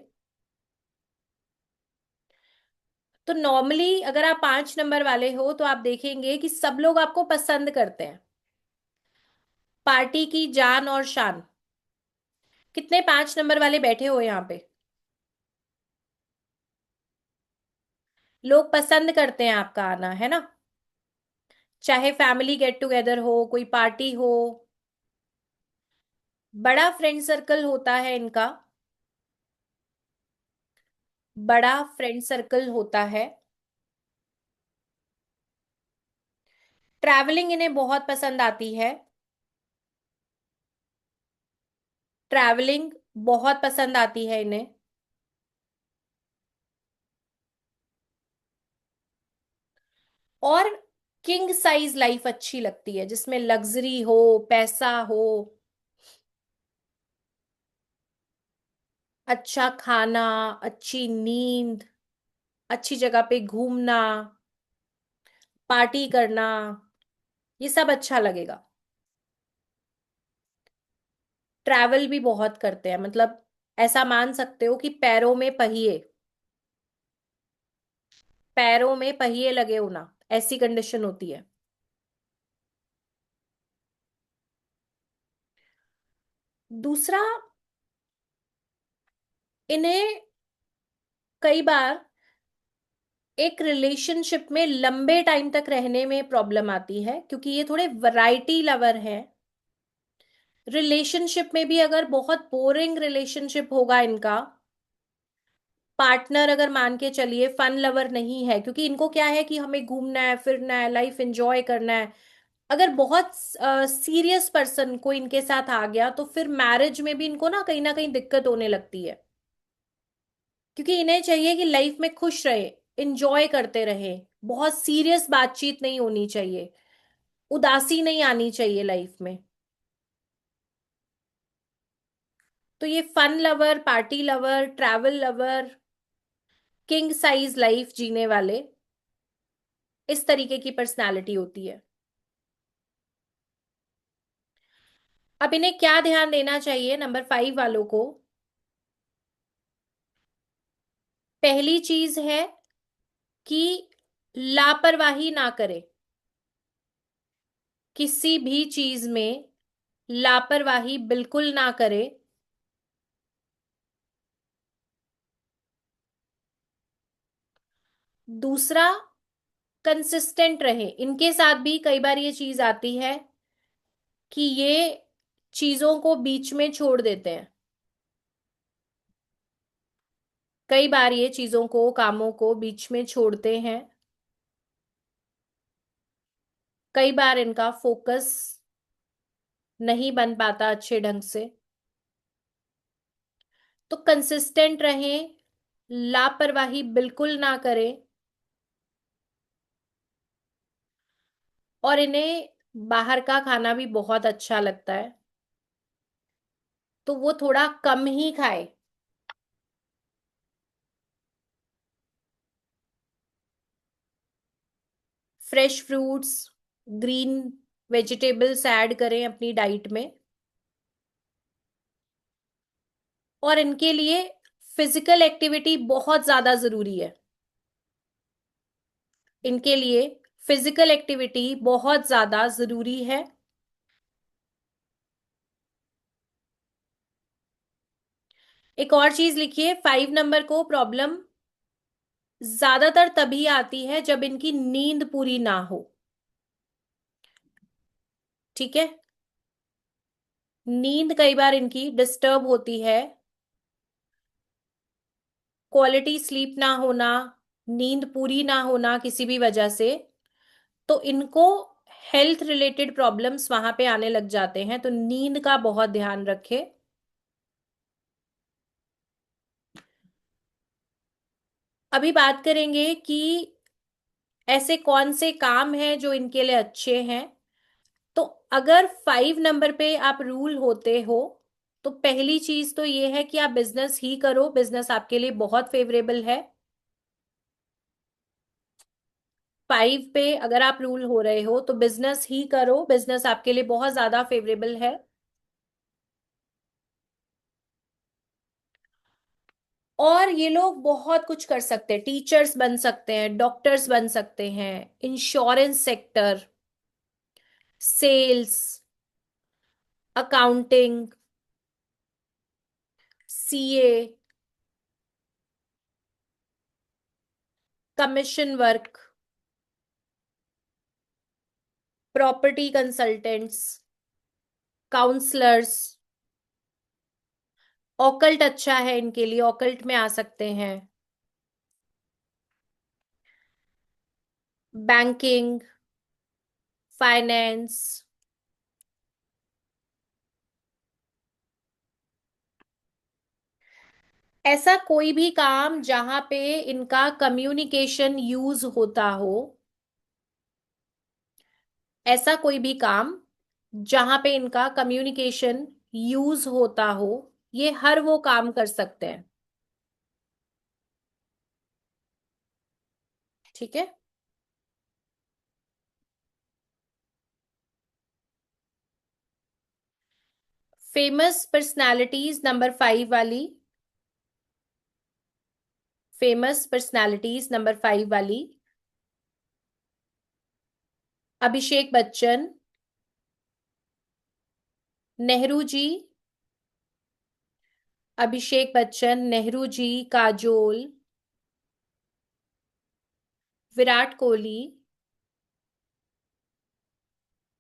तो नॉर्मली अगर आप 5 नंबर वाले हो तो आप देखेंगे कि सब लोग आपको पसंद करते हैं। पार्टी की जान और शान। कितने 5 नंबर वाले बैठे हो यहाँ पे? लोग पसंद करते हैं आपका आना, है ना? चाहे फैमिली गेट टुगेदर हो, कोई पार्टी हो। बड़ा फ्रेंड सर्कल होता है इनका। बड़ा फ्रेंड सर्कल होता है। ट्रैवलिंग इन्हें बहुत पसंद आती है। ट्रैवलिंग बहुत पसंद आती है इन्हें। और किंग साइज लाइफ अच्छी लगती है जिसमें लग्जरी हो, पैसा हो, अच्छा खाना, अच्छी नींद, अच्छी जगह पे घूमना, पार्टी करना, ये सब अच्छा लगेगा। ट्रैवल भी बहुत करते हैं, मतलब ऐसा मान सकते हो कि पैरों में पहिए, पैरों में पहिए लगे होना, ऐसी कंडीशन होती है। दूसरा, इन्हें कई बार एक रिलेशनशिप में लंबे टाइम तक रहने में प्रॉब्लम आती है क्योंकि ये थोड़े वैरायटी लवर हैं। रिलेशनशिप में भी अगर बहुत बोरिंग रिलेशनशिप होगा इनका, पार्टनर अगर मान के चलिए फन लवर नहीं है, क्योंकि इनको क्या है कि हमें घूमना है, फिरना है, लाइफ एंजॉय करना है। अगर बहुत सीरियस पर्सन को इनके साथ आ गया तो फिर मैरिज में भी इनको ना कहीं दिक्कत होने लगती है। क्योंकि इन्हें चाहिए कि लाइफ में खुश रहे, इंजॉय करते रहे। बहुत सीरियस बातचीत नहीं होनी चाहिए, उदासी नहीं आनी चाहिए लाइफ में। तो ये fun lover, party lover, travel lover, king size life जीने वाले, इस तरीके की पर्सनालिटी होती है। अब इन्हें क्या ध्यान देना चाहिए नंबर 5 वालों को? पहली चीज है कि लापरवाही ना करे, किसी भी चीज में लापरवाही बिल्कुल ना करे। दूसरा, कंसिस्टेंट रहे। इनके साथ भी कई बार ये चीज आती है कि ये चीजों को बीच में छोड़ देते हैं। कई बार ये चीजों को, कामों को बीच में छोड़ते हैं। कई बार इनका फोकस नहीं बन पाता अच्छे ढंग से। तो कंसिस्टेंट रहें, लापरवाही बिल्कुल ना करें, और इन्हें बाहर का खाना भी बहुत अच्छा लगता है, तो वो थोड़ा कम ही खाए। Fresh fruits, green vegetables add करें अपनी डाइट में। और इनके लिए फिजिकल एक्टिविटी बहुत ज्यादा जरूरी है। इनके लिए फिजिकल एक्टिविटी बहुत ज्यादा जरूरी है। एक और चीज लिखिए, 5 नंबर को प्रॉब्लम ज्यादातर तभी आती है जब इनकी नींद पूरी ना हो। ठीक है। नींद कई बार इनकी डिस्टर्ब होती है। क्वालिटी स्लीप ना होना, नींद पूरी ना होना किसी भी वजह से, तो इनको हेल्थ रिलेटेड प्रॉब्लम्स वहां पे आने लग जाते हैं। तो नींद का बहुत ध्यान रखें। अभी बात करेंगे कि ऐसे कौन से काम हैं जो इनके लिए अच्छे हैं। तो अगर 5 नंबर पे आप रूल होते हो, तो पहली चीज तो ये है कि आप बिजनेस ही करो, बिजनेस आपके लिए बहुत फेवरेबल है। 5 पे अगर आप रूल हो रहे हो तो बिजनेस ही करो, बिजनेस आपके लिए बहुत ज्यादा फेवरेबल है। और ये लोग बहुत कुछ कर सकते हैं, टीचर्स बन सकते हैं, डॉक्टर्स बन सकते हैं, insurance sector, sales, accounting, CA, commission work, property consultants, counsellors. Occult अच्छा है इनके लिए, ऑकल्ट में आ सकते हैं। Banking, finance. ऐसा कोई भी काम जहां पे इनका कम्युनिकेशन यूज होता हो, ऐसा कोई भी काम जहां पे इनका कम्युनिकेशन यूज होता हो, ये हर वो काम कर सकते हैं। ठीक है। फेमस पर्सनालिटीज नंबर 5 वाली, फेमस पर्सनालिटीज नंबर 5 वाली, अभिषेक बच्चन, नेहरू जी, अभिषेक बच्चन, नेहरू जी, काजोल, विराट कोहली,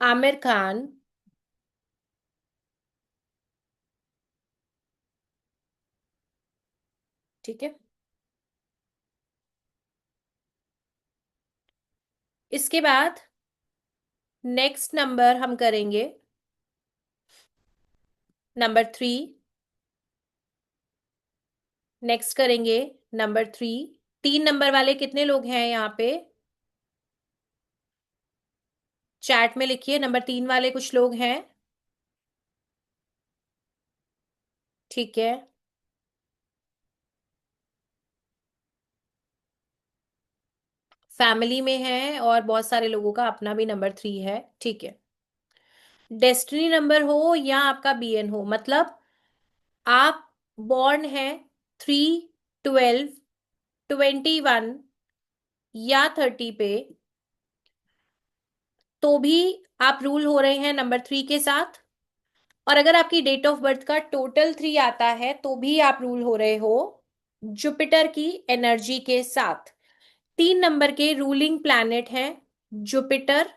आमिर खान। ठीक है। इसके बाद नेक्स्ट नंबर हम करेंगे नंबर 3। नेक्स्ट करेंगे नंबर 3। 3 नंबर वाले कितने लोग हैं यहाँ पे? चैट में लिखिए, नंबर 3 वाले कुछ लोग हैं। ठीक है। फैमिली में है और बहुत सारे लोगों का अपना भी नंबर 3 है। ठीक है। डेस्टिनी नंबर हो या आपका बीएन हो, मतलब आप बॉर्न है 3, 12, 21 या 30 पे, तो भी आप रूल हो रहे हैं नंबर 3 के साथ। और अगर आपकी डेट ऑफ बर्थ का टोटल 3 आता है तो भी आप रूल हो रहे हो जुपिटर की एनर्जी के साथ। 3 नंबर के रूलिंग प्लैनेट है जुपिटर,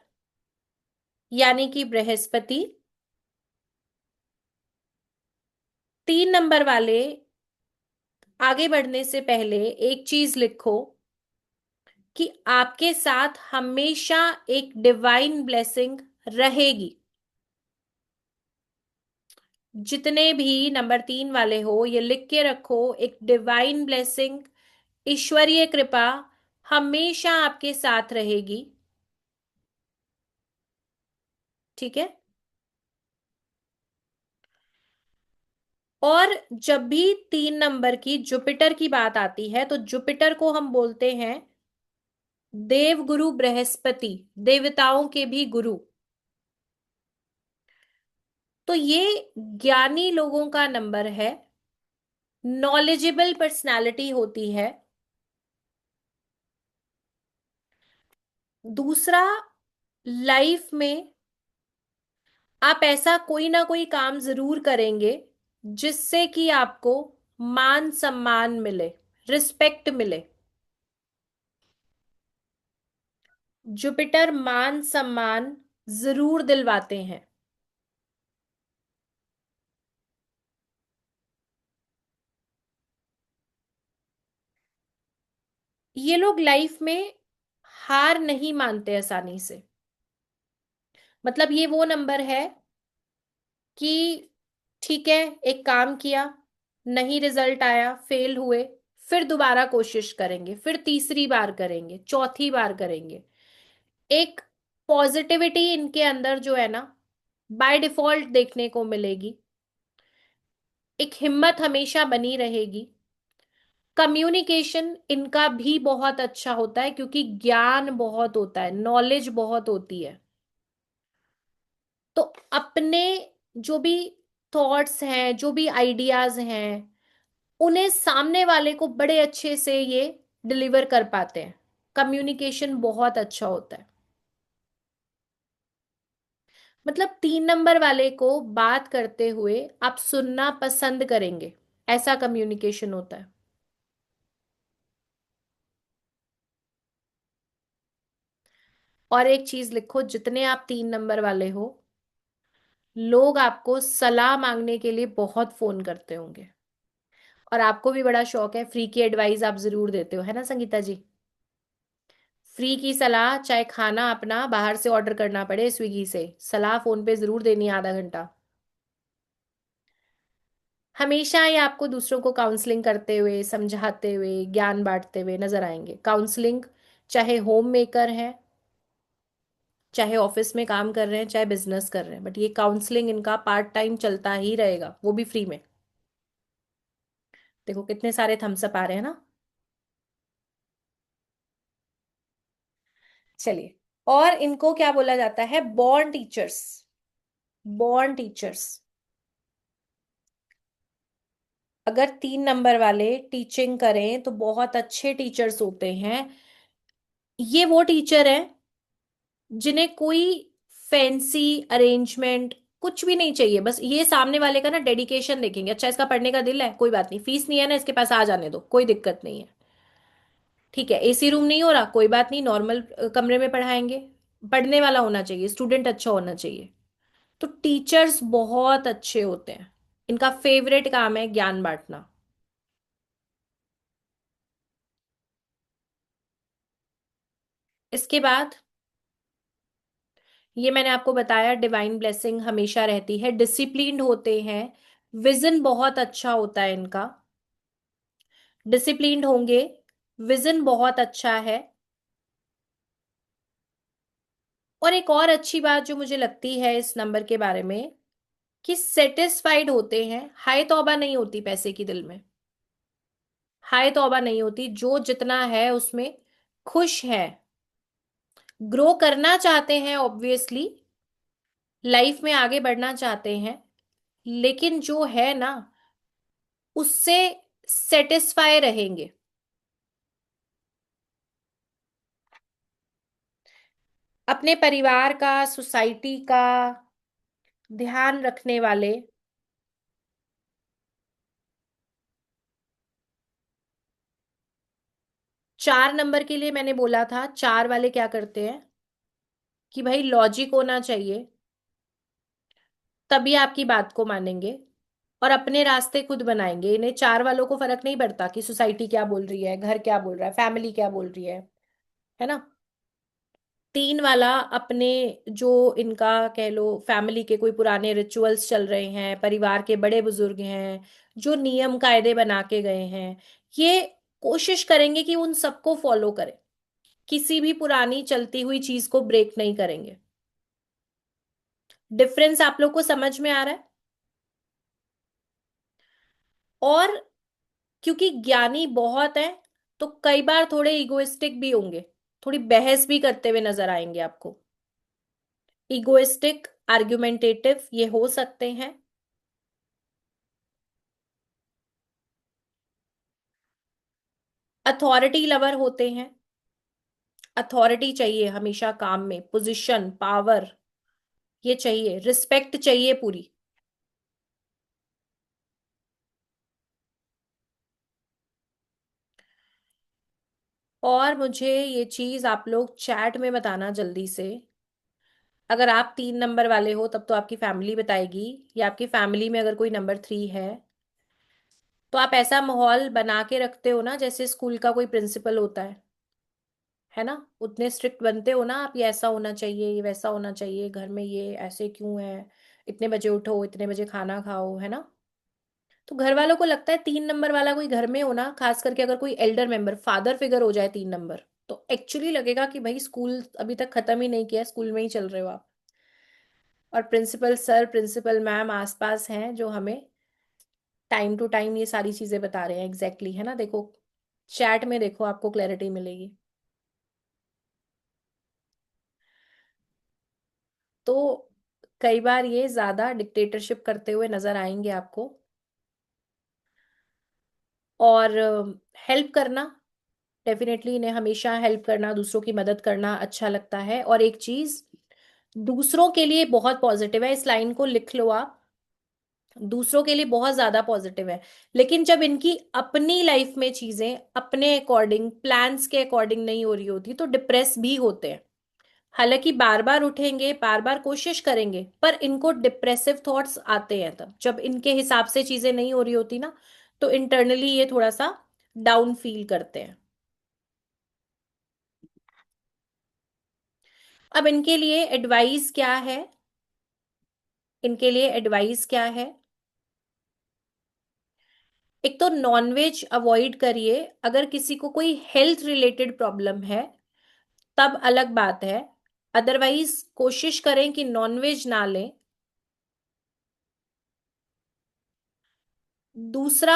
यानी कि बृहस्पति। 3 नंबर वाले, आगे बढ़ने से पहले एक चीज लिखो कि आपके साथ हमेशा एक डिवाइन ब्लेसिंग रहेगी। जितने भी नंबर 3 वाले हो, ये लिख के रखो, एक डिवाइन ब्लेसिंग, ईश्वरीय कृपा हमेशा आपके साथ रहेगी। ठीक है। और जब भी 3 नंबर की जुपिटर की बात आती है, तो जुपिटर को हम बोलते हैं देव गुरु बृहस्पति, देवताओं के भी गुरु। तो ये ज्ञानी लोगों का नंबर है, नॉलेजेबल पर्सनालिटी होती है। दूसरा, लाइफ में आप ऐसा कोई ना कोई काम जरूर करेंगे जिससे कि आपको मान सम्मान मिले, रिस्पेक्ट मिले। जुपिटर मान सम्मान जरूर दिलवाते हैं। ये लोग लाइफ में हार नहीं मानते आसानी से। मतलब ये वो नंबर है कि ठीक है, एक काम किया, नहीं रिजल्ट आया, फेल हुए, फिर दोबारा कोशिश करेंगे, फिर तीसरी बार करेंगे, चौथी बार करेंगे। एक पॉजिटिविटी इनके अंदर जो है ना, बाय डिफॉल्ट देखने को मिलेगी। एक हिम्मत हमेशा बनी रहेगी। कम्युनिकेशन इनका भी बहुत अच्छा होता है, क्योंकि ज्ञान बहुत होता है, नॉलेज बहुत होती है। तो अपने जो भी थॉट्स हैं, जो भी आइडियाज हैं, उन्हें सामने वाले को बड़े अच्छे से ये डिलीवर कर पाते हैं। कम्युनिकेशन बहुत अच्छा होता है। मतलब 3 नंबर वाले को बात करते हुए आप सुनना पसंद करेंगे, ऐसा कम्युनिकेशन होता है। और एक चीज लिखो, जितने आप 3 नंबर वाले हो, लोग आपको सलाह मांगने के लिए बहुत फोन करते होंगे। और आपको भी बड़ा शौक है, फ्री की एडवाइस आप जरूर देते हो, है ना संगीता जी? फ्री की सलाह, चाहे खाना अपना बाहर से ऑर्डर करना पड़े स्विगी से, सलाह फोन पे जरूर देनी है, आधा घंटा। हमेशा ये आपको दूसरों को काउंसलिंग करते हुए, समझाते हुए, ज्ञान बांटते हुए नजर आएंगे। काउंसलिंग, चाहे होम मेकर है, चाहे ऑफिस में काम कर रहे हैं, चाहे बिजनेस कर रहे हैं, बट ये काउंसलिंग इनका पार्ट टाइम चलता ही रहेगा, वो भी फ्री में। देखो कितने सारे थम्स अप आ रहे हैं ना। चलिए, और इनको क्या बोला जाता है? Born teachers. Born teachers. अगर 3 नंबर वाले टीचिंग करें तो बहुत अच्छे टीचर्स होते हैं। ये वो टीचर हैं जिन्हें कोई फैंसी अरेंजमेंट कुछ भी नहीं चाहिए, बस ये सामने वाले का ना डेडिकेशन देखेंगे, अच्छा इसका पढ़ने का दिल है, कोई बात नहीं, फीस नहीं है ना इसके पास, आ जाने दो, कोई दिक्कत नहीं है। ठीक है, एसी रूम नहीं हो रहा, कोई बात नहीं, नॉर्मल कमरे में पढ़ाएंगे। पढ़ने वाला होना चाहिए, स्टूडेंट अच्छा होना चाहिए। तो टीचर्स बहुत अच्छे होते हैं, इनका फेवरेट काम है ज्ञान बांटना। इसके बाद ये मैंने आपको बताया, डिवाइन ब्लेसिंग हमेशा रहती है, डिसिप्लिन्ड होते हैं, विजन बहुत अच्छा होता है इनका। डिसिप्लिन्ड होंगे, विजन बहुत अच्छा है। और एक और अच्छी बात जो मुझे लगती है इस नंबर के बारे में, कि सेटिस्फाइड होते हैं, हाय तौबा नहीं होती पैसे की दिल में। हाय तौबा नहीं होती, जो जितना है उसमें खुश है। ग्रो करना चाहते हैं ऑब्वियसली, लाइफ में आगे बढ़ना चाहते हैं, लेकिन जो है ना, उससे सेटिस्फाई रहेंगे। अपने परिवार का, सोसाइटी का ध्यान रखने वाले। 4 नंबर के लिए मैंने बोला था, 4 वाले क्या करते हैं कि भाई लॉजिक होना चाहिए, तभी आपकी बात को मानेंगे। और अपने रास्ते खुद बनाएंगे। इन्हें चार वालों को फर्क नहीं पड़ता कि सोसाइटी क्या बोल रही है, घर क्या बोल रहा है, फैमिली क्या बोल रही है ना। तीन वाला अपने, जो इनका कह लो फैमिली के कोई पुराने रिचुअल्स चल रहे हैं, परिवार के बड़े बुजुर्ग हैं जो नियम कायदे बना के गए हैं, ये कोशिश करेंगे कि उन सबको फॉलो करें, किसी भी पुरानी चलती हुई चीज को ब्रेक नहीं करेंगे। डिफरेंस आप लोग को समझ में आ रहा है? और क्योंकि ज्ञानी बहुत है, तो कई बार थोड़े इगोइस्टिक भी होंगे, थोड़ी बहस भी करते हुए नजर आएंगे आपको। इगोइस्टिक, आर्गुमेंटेटिव ये हो सकते हैं। अथॉरिटी लवर होते हैं, अथॉरिटी चाहिए हमेशा काम में, पोजीशन, पावर, ये चाहिए, रिस्पेक्ट चाहिए पूरी। और मुझे ये चीज आप लोग चैट में बताना जल्दी से। अगर आप 3 नंबर वाले हो तब तो आपकी फैमिली बताएगी, या आपकी फैमिली में अगर कोई नंबर 3 है, तो आप ऐसा माहौल बना के रखते हो ना जैसे स्कूल का कोई प्रिंसिपल होता है ना, उतने स्ट्रिक्ट बनते हो ना आप, ये ऐसा होना चाहिए, ये वैसा होना चाहिए, घर में ये ऐसे क्यों है, इतने बजे उठो, इतने बजे खाना खाओ, है ना। तो घर वालों को लगता है 3 नंबर वाला कोई घर में हो ना, खास करके अगर कोई एल्डर मेंबर, फादर फिगर हो जाए 3 नंबर, तो एक्चुअली लगेगा कि भाई स्कूल अभी तक खत्म ही नहीं किया, स्कूल में ही चल रहे हो आप। और प्रिंसिपल सर, प्रिंसिपल मैम आसपास हैं जो हमें टाइम टू टाइम ये सारी चीजें बता रहे हैं, एग्जैक्टली है ना, देखो चैट में देखो, आपको क्लैरिटी मिलेगी। तो कई बार ये ज्यादा डिक्टेटरशिप करते हुए नजर आएंगे आपको। और हेल्प करना, डेफिनेटली इन्हें हमेशा हेल्प करना, दूसरों की मदद करना अच्छा लगता है। और एक चीज दूसरों के लिए बहुत पॉजिटिव है, इस लाइन को लिख लो आप, दूसरों के लिए बहुत ज्यादा पॉजिटिव है। लेकिन जब इनकी अपनी लाइफ में चीजें अपने अकॉर्डिंग, प्लान्स के अकॉर्डिंग नहीं हो रही होती, तो डिप्रेस भी होते हैं। हालांकि बार बार उठेंगे, बार बार कोशिश करेंगे, पर इनको डिप्रेसिव थॉट्स आते हैं तब जब इनके हिसाब से चीजें नहीं हो रही होती ना, तो इंटरनली ये थोड़ा सा डाउन फील करते हैं। अब इनके लिए एडवाइस क्या है, इनके लिए एडवाइस क्या है? एक तो नॉनवेज अवॉइड करिए, अगर किसी को कोई हेल्थ रिलेटेड प्रॉब्लम है तब अलग बात है, अदरवाइज कोशिश करें कि नॉनवेज ना लें। दूसरा,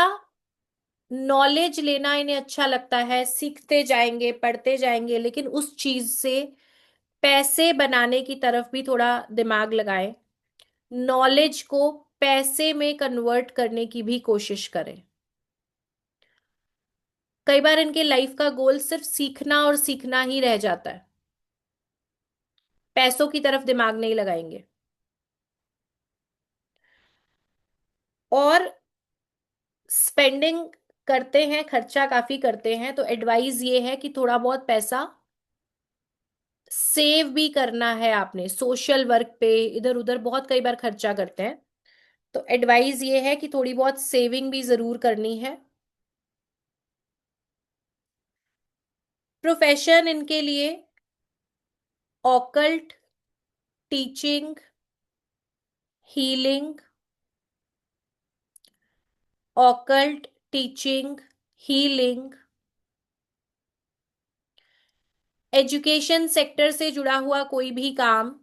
नॉलेज लेना इन्हें अच्छा लगता है, सीखते जाएंगे, पढ़ते जाएंगे, लेकिन उस चीज से पैसे बनाने की तरफ भी थोड़ा दिमाग लगाएं। नॉलेज को पैसे में कन्वर्ट करने की भी कोशिश करें। कई बार इनके लाइफ का गोल सिर्फ सीखना और सीखना ही रह जाता है, पैसों की तरफ दिमाग नहीं लगाएंगे। और स्पेंडिंग करते हैं, खर्चा काफी करते हैं, तो एडवाइस ये है कि थोड़ा बहुत पैसा सेव भी करना है आपने, सोशल वर्क पे इधर उधर बहुत कई बार खर्चा करते हैं, तो एडवाइस ये है कि थोड़ी बहुत सेविंग भी जरूर करनी है। प्रोफेशन इनके लिए occult, teaching, healing, occult, teaching, healing, education sector से जुड़ा हुआ कोई भी काम,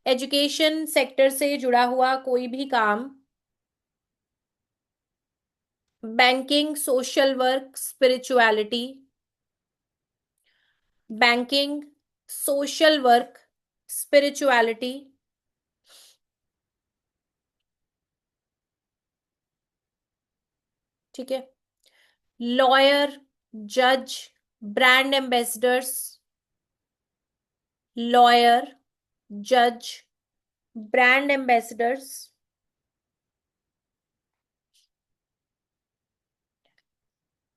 एजुकेशन सेक्टर से जुड़ा हुआ कोई भी काम, banking, social work, spirituality, banking, social work, spirituality, ठीक है, लॉयर, जज, ब्रांड एम्बेसडर्स, लॉयर, जज, ब्रांड एम्बेसडर्स,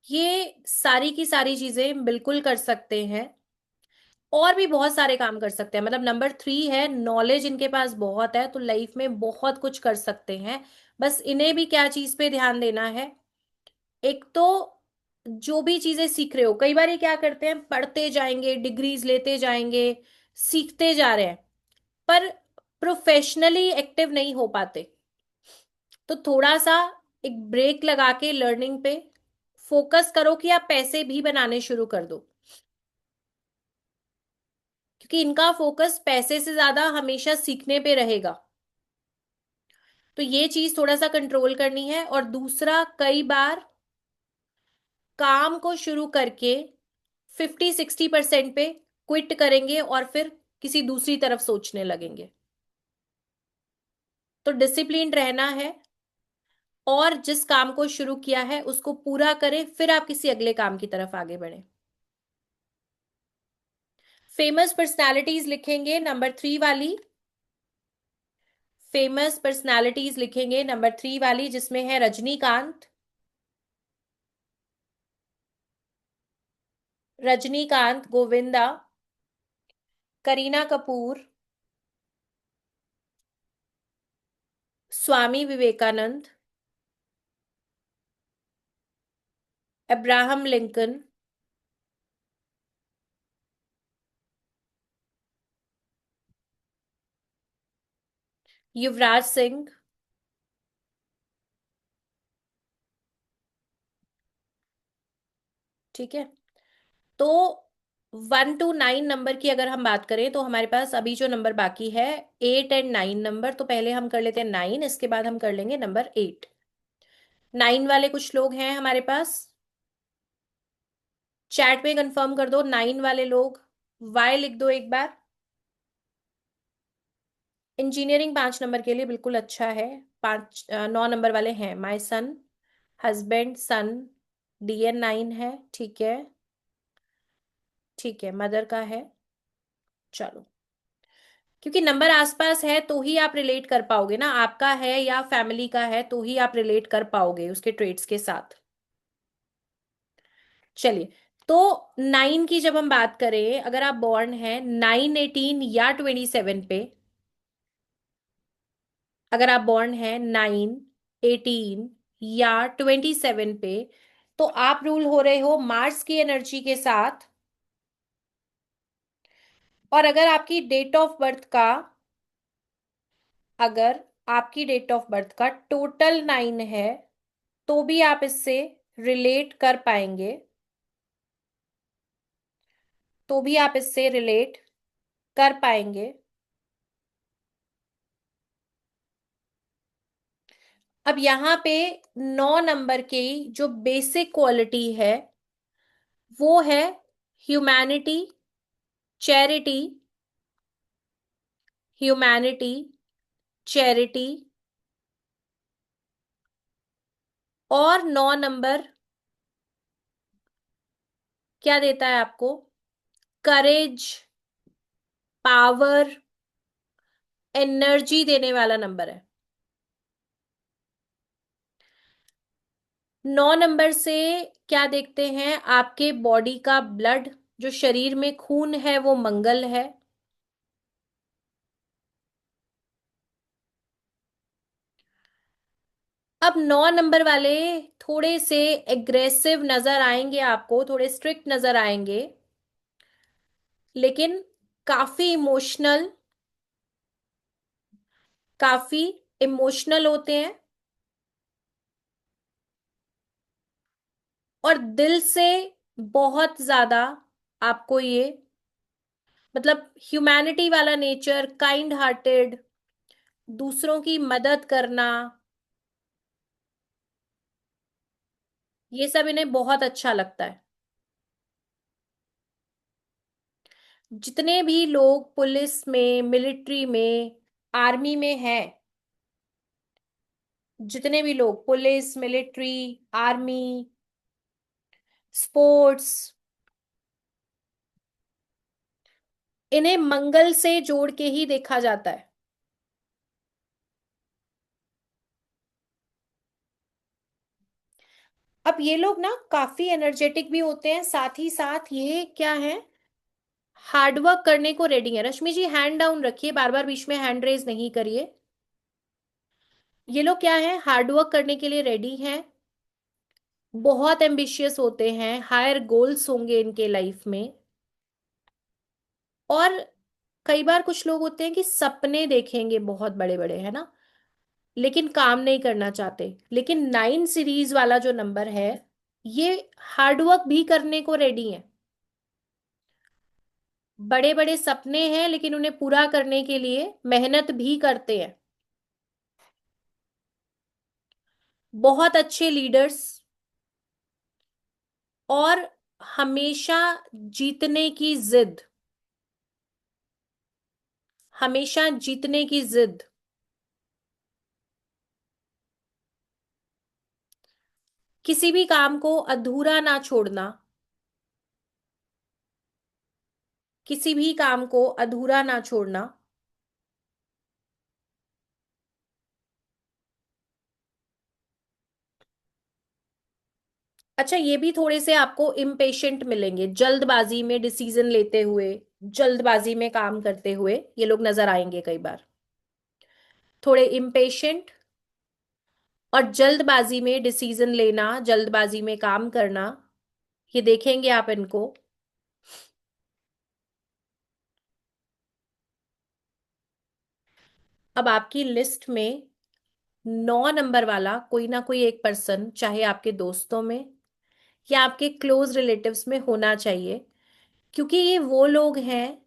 ये सारी की सारी चीजें बिल्कुल कर सकते हैं। और भी बहुत सारे काम कर सकते हैं, मतलब नंबर 3 है, नॉलेज इनके पास बहुत है, तो लाइफ में बहुत कुछ कर सकते हैं। बस इन्हें भी क्या चीज पे ध्यान देना है, एक तो जो भी चीजें सीख रहे हो, कई बार ये क्या करते हैं, पढ़ते जाएंगे, डिग्रीज लेते जाएंगे, सीखते जा रहे हैं, पर प्रोफेशनली एक्टिव नहीं हो पाते। तो थोड़ा सा एक ब्रेक लगा के लर्निंग पे फोकस करो कि आप पैसे भी बनाने शुरू कर दो, क्योंकि इनका फोकस पैसे से ज्यादा हमेशा सीखने पे रहेगा। तो ये चीज थोड़ा सा कंट्रोल करनी है। और दूसरा, कई बार काम को शुरू करके 50-60% पे क्विट करेंगे और फिर किसी दूसरी तरफ सोचने लगेंगे। तो डिसिप्लिन रहना है, और जिस काम को शुरू किया है उसको पूरा करें, फिर आप किसी अगले काम की तरफ आगे बढ़ें। फेमस पर्सनालिटीज लिखेंगे नंबर 3 वाली, फेमस पर्सनालिटीज लिखेंगे नंबर 3 वाली, जिसमें है रजनीकांत, रजनीकांत, गोविंदा, करीना कपूर, स्वामी विवेकानंद, अब्राहम लिंकन, युवराज सिंह। ठीक है। तो 1 to 9 नंबर की अगर हम बात करें, तो हमारे पास अभी जो नंबर बाकी है 8 और 9 नंबर, तो पहले हम कर लेते हैं 9, इसके बाद हम कर लेंगे नंबर 8। 9 वाले कुछ लोग हैं हमारे पास, चैट में कंफर्म कर दो 9 वाले लोग, वाई लिख दो एक बार। इंजीनियरिंग 5 नंबर के लिए बिल्कुल अच्छा है। 9 नंबर वाले हैं माई सन, हस्बैंड, सन, DN 9 है, ठीक है। ठीक है, मदर का है। चलो, क्योंकि नंबर आसपास है तो ही आप रिलेट कर पाओगे ना, आपका है या फैमिली का है तो ही आप रिलेट कर पाओगे उसके ट्रेड्स के साथ। चलिए, तो 9 की जब हम बात करें, अगर आप बॉर्न है 9, 18 या 27 पे, अगर आप बॉर्न है 9, 18 या 27 पे, तो आप रूल हो रहे हो मार्स की एनर्जी के साथ। और अगर आपकी डेट ऑफ बर्थ का टोटल 9 है, तो भी आप इससे रिलेट कर पाएंगे, तो भी आप इससे रिलेट कर पाएंगे। अब यहाँ पे 9 नंबर की जो बेसिक क्वालिटी है, वो है ह्यूमैनिटी, चैरिटी, ह्यूमैनिटी, चैरिटी। और 9 नंबर क्या देता है आपको, करेज, पावर, एनर्जी देने वाला नंबर है। 9 नंबर से क्या देखते हैं, आपके बॉडी का ब्लड, जो शरीर में खून है वो मंगल है। अब 9 नंबर वाले थोड़े से एग्रेसिव नजर आएंगे आपको, थोड़े स्ट्रिक्ट नजर आएंगे, लेकिन काफी इमोशनल, काफी इमोशनल होते हैं, और दिल से बहुत ज्यादा आपको ये, मतलब ह्यूमैनिटी वाला नेचर, काइंड हार्टेड, दूसरों की मदद करना, ये सब इन्हें बहुत अच्छा लगता है। जितने भी लोग पुलिस में, मिलिट्री में, आर्मी में हैं, जितने भी लोग पुलिस, मिलिट्री, आर्मी, स्पोर्ट्स, इन्हें मंगल से जोड़ के ही देखा जाता है। अब ये लोग ना काफी एनर्जेटिक भी होते हैं, साथ ही साथ ये क्या है, हार्डवर्क करने को रेडी है। रश्मि जी हैंड डाउन रखिए, बार बार बीच में हैंड रेज नहीं करिए। ये लोग क्या है, हार्डवर्क करने के लिए रेडी हैं, बहुत एम्बिशियस होते हैं, हायर गोल्स होंगे इनके लाइफ में। और कई बार कुछ लोग होते हैं कि सपने देखेंगे बहुत बड़े बड़े, है ना, लेकिन काम नहीं करना चाहते। लेकिन 9 सीरीज वाला जो नंबर है, ये हार्डवर्क भी करने को रेडी है। बड़े बड़े सपने हैं लेकिन उन्हें पूरा करने के लिए मेहनत भी करते हैं। बहुत अच्छे लीडर्स, और हमेशा जीतने की जिद, हमेशा जीतने की जिद। किसी भी काम को अधूरा ना छोड़ना, किसी भी काम को अधूरा ना छोड़ना। अच्छा, ये भी थोड़े से आपको इम्पेशेंट मिलेंगे, जल्दबाजी में डिसीजन लेते हुए, जल्दबाजी में काम करते हुए ये लोग नजर आएंगे कई बार। थोड़े इम्पेशेंट और जल्दबाजी में डिसीजन लेना, जल्दबाजी में काम करना, ये देखेंगे आप इनको। अब आपकी लिस्ट में 9 नंबर वाला कोई ना कोई एक पर्सन, चाहे आपके दोस्तों में या आपके क्लोज रिलेटिव्स में होना चाहिए, क्योंकि ये वो लोग हैं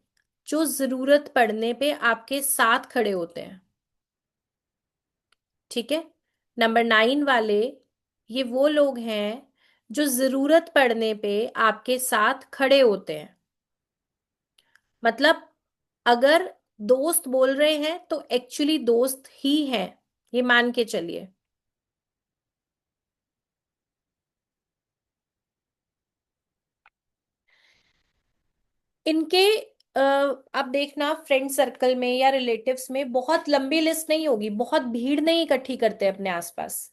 जो जरूरत पड़ने पे आपके साथ खड़े होते हैं। ठीक है, नंबर 9 वाले, ये वो लोग हैं जो जरूरत पड़ने पे आपके साथ खड़े होते हैं। मतलब अगर दोस्त बोल रहे हैं तो एक्चुअली दोस्त ही हैं, ये मान के चलिए। इनके आप देखना फ्रेंड सर्कल में या रिलेटिव्स में बहुत लंबी लिस्ट नहीं होगी, बहुत भीड़ नहीं इकट्ठी करते अपने आसपास,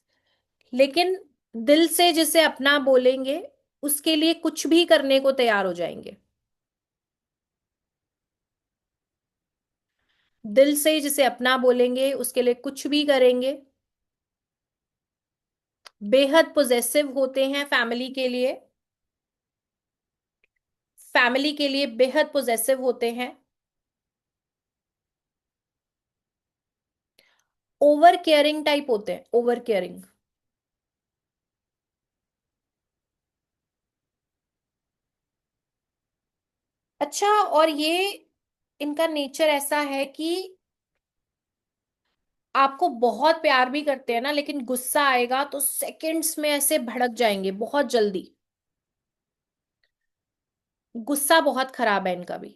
लेकिन दिल से जिसे अपना बोलेंगे उसके लिए कुछ भी करने को तैयार हो जाएंगे। दिल से जिसे अपना बोलेंगे उसके लिए कुछ भी करेंगे। बेहद पोजेसिव होते हैं फैमिली के लिए, फैमिली के लिए बेहद पोजेसिव होते हैं। ओवर केयरिंग टाइप होते हैं, ओवर केयरिंग। अच्छा, और ये इनका नेचर ऐसा है कि आपको बहुत प्यार भी करते हैं ना, लेकिन गुस्सा आएगा तो सेकंड्स में ऐसे भड़क जाएंगे बहुत जल्दी। गुस्सा बहुत खराब है इनका भी।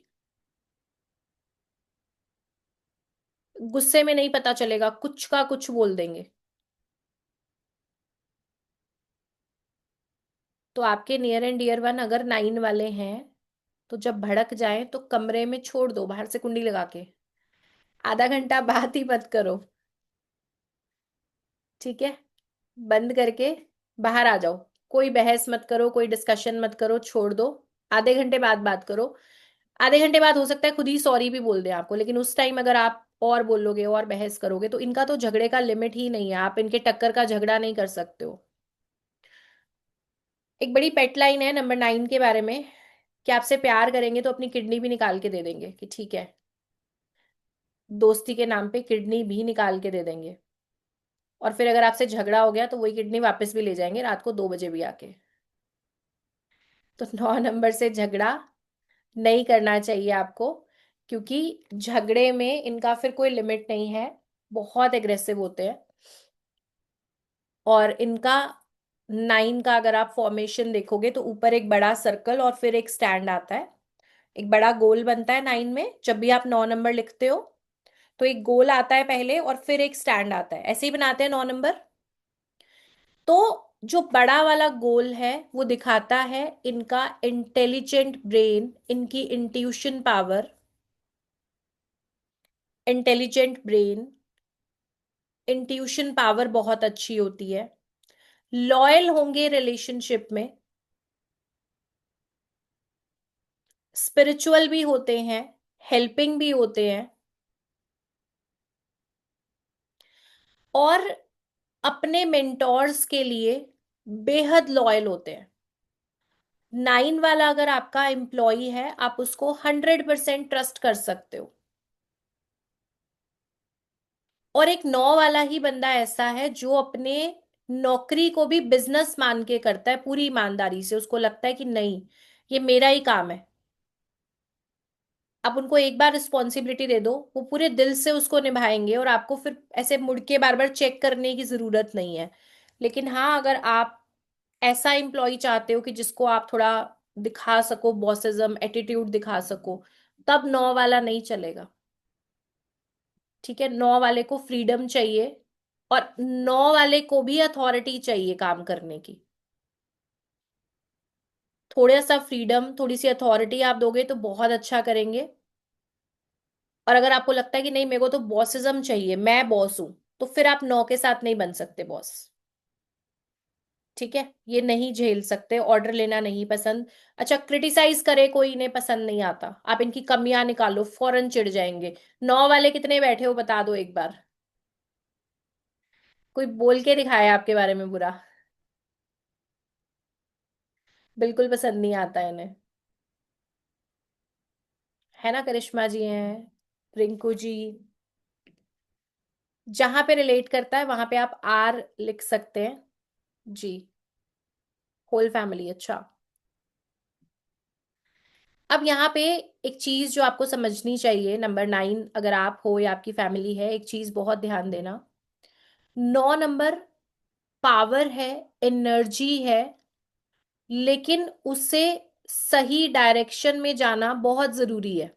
गुस्से में नहीं पता चलेगा, कुछ का कुछ बोल देंगे। तो आपके नियर एंड डियर वन अगर 9 वाले हैं, तो जब भड़क जाए तो कमरे में छोड़ दो बाहर से कुंडी लगा के, आधा घंटा बात ही मत करो। ठीक है, बंद करके बाहर आ जाओ। कोई बहस मत करो, कोई डिस्कशन मत करो, छोड़ दो। आधे घंटे बाद बात करो। आधे घंटे बाद हो सकता है खुद ही सॉरी भी बोल दें आपको, लेकिन उस टाइम अगर आप और बोलोगे और बहस करोगे तो इनका तो झगड़े का लिमिट ही नहीं है, आप इनके टक्कर का झगड़ा नहीं कर सकते हो। एक बड़ी पेट लाइन है नंबर 9 के बारे में, कि आपसे प्यार करेंगे तो अपनी किडनी भी निकाल के दे देंगे, कि ठीक है, दोस्ती के नाम पे किडनी भी निकाल के दे देंगे। और फिर अगर आपसे झगड़ा हो गया तो वही किडनी वापस भी ले जाएंगे रात को 2 बजे भी आके। तो 9 नंबर से झगड़ा नहीं करना चाहिए आपको, क्योंकि झगड़े में इनका फिर कोई लिमिट नहीं है, बहुत एग्रेसिव होते हैं। और इनका 9 का अगर आप फॉर्मेशन देखोगे तो ऊपर एक बड़ा सर्कल और फिर एक स्टैंड आता है। एक बड़ा गोल बनता है 9 में, जब भी आप 9 नंबर लिखते हो तो एक गोल आता है पहले और फिर एक स्टैंड आता है, ऐसे ही बनाते हैं 9 नंबर। तो जो बड़ा वाला गोल है वो दिखाता है इनका इंटेलिजेंट ब्रेन, इनकी intuition power, intelligent brain, intuition power बहुत अच्छी होती है। लॉयल होंगे रिलेशनशिप में, स्पिरिचुअल भी होते हैं, हेल्पिंग भी होते हैं, और अपने मेंटोर्स के लिए बेहद लॉयल होते हैं। 9 वाला अगर आपका एम्प्लॉय है, आप उसको 100% ट्रस्ट कर सकते हो। और एक 9 वाला ही बंदा ऐसा है जो अपने नौकरी को भी बिजनेस मान के करता है, पूरी ईमानदारी से। उसको लगता है कि नहीं, ये मेरा ही काम है। आप उनको एक बार रिस्पॉन्सिबिलिटी दे दो, वो पूरे दिल से उसको निभाएंगे, और आपको फिर ऐसे मुड़ के बार बार चेक करने की जरूरत नहीं है। लेकिन हाँ, अगर आप ऐसा एम्प्लॉय चाहते हो कि जिसको आप थोड़ा दिखा सको, बॉसिज्म एटीट्यूड दिखा सको, तब 9 वाला नहीं चलेगा। ठीक है, 9 वाले को फ्रीडम चाहिए, और 9 वाले को भी अथॉरिटी चाहिए काम करने की। थोड़ा सा फ्रीडम, थोड़ी सी अथॉरिटी आप दोगे तो बहुत अच्छा करेंगे। और अगर आपको लगता है कि नहीं, मेरे को तो बॉसिज्म चाहिए, मैं बॉस हूं, तो फिर आप 9 के साथ नहीं बन सकते बॉस। ठीक है, ये नहीं झेल सकते, ऑर्डर लेना नहीं पसंद। अच्छा, क्रिटिसाइज करे कोई, इन्हें पसंद नहीं आता। आप इनकी कमियां निकालो, फौरन चिढ़ जाएंगे। 9 वाले कितने बैठे हो बता दो एक बार। कोई बोल के दिखाए आपके बारे में बुरा। बिल्कुल पसंद नहीं आता इन्हें। है ना, करिश्मा जी हैं, रिंकू जी। जहां पे रिलेट करता है वहां पे आप आर लिख सकते हैं। जी। होल फैमिली, अच्छा। अब यहाँ पे एक चीज जो आपको समझनी चाहिए, नंबर 9 अगर आप हो या आपकी फैमिली है, एक चीज बहुत ध्यान देना। 9 नंबर पावर है, एनर्जी है, लेकिन उसे सही डायरेक्शन में जाना बहुत जरूरी है।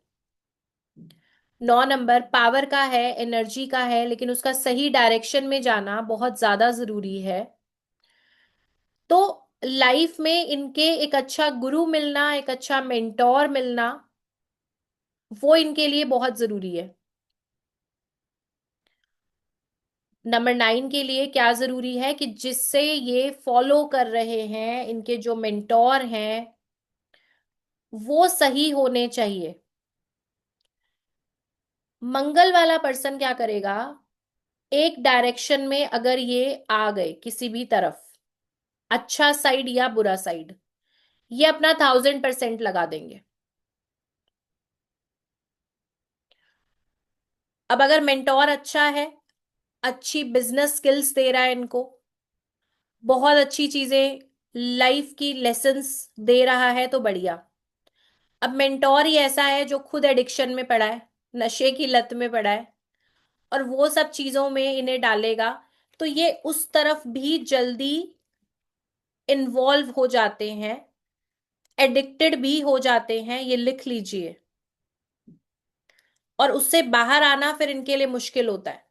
9 नंबर पावर का है, एनर्जी का है, लेकिन उसका सही डायरेक्शन में जाना बहुत ज्यादा जरूरी है। तो लाइफ में इनके एक अच्छा गुरु मिलना, एक अच्छा मेंटोर मिलना, वो इनके लिए बहुत जरूरी है। नंबर 9 के लिए क्या जरूरी है कि जिससे ये फॉलो कर रहे हैं, इनके जो मेंटोर हैं, वो सही होने चाहिए। मंगल वाला पर्सन क्या करेगा, एक डायरेक्शन में अगर ये आ गए किसी भी तरफ, अच्छा साइड या बुरा साइड, ये अपना 1000% लगा देंगे। अब अगर मेंटोर अच्छा है, अच्छी बिजनेस स्किल्स दे रहा है इनको, बहुत अच्छी चीजें, लाइफ की लेसन्स दे रहा है, तो बढ़िया। अब मेंटोर ही ऐसा है जो खुद एडिक्शन में पड़ा है, नशे की लत में पड़ा है, और वो सब चीजों में इन्हें डालेगा, तो ये उस तरफ भी जल्दी इन्वॉल्व हो जाते हैं, एडिक्टेड भी हो जाते हैं, ये लिख लीजिए। और उससे बाहर आना फिर इनके लिए मुश्किल होता है।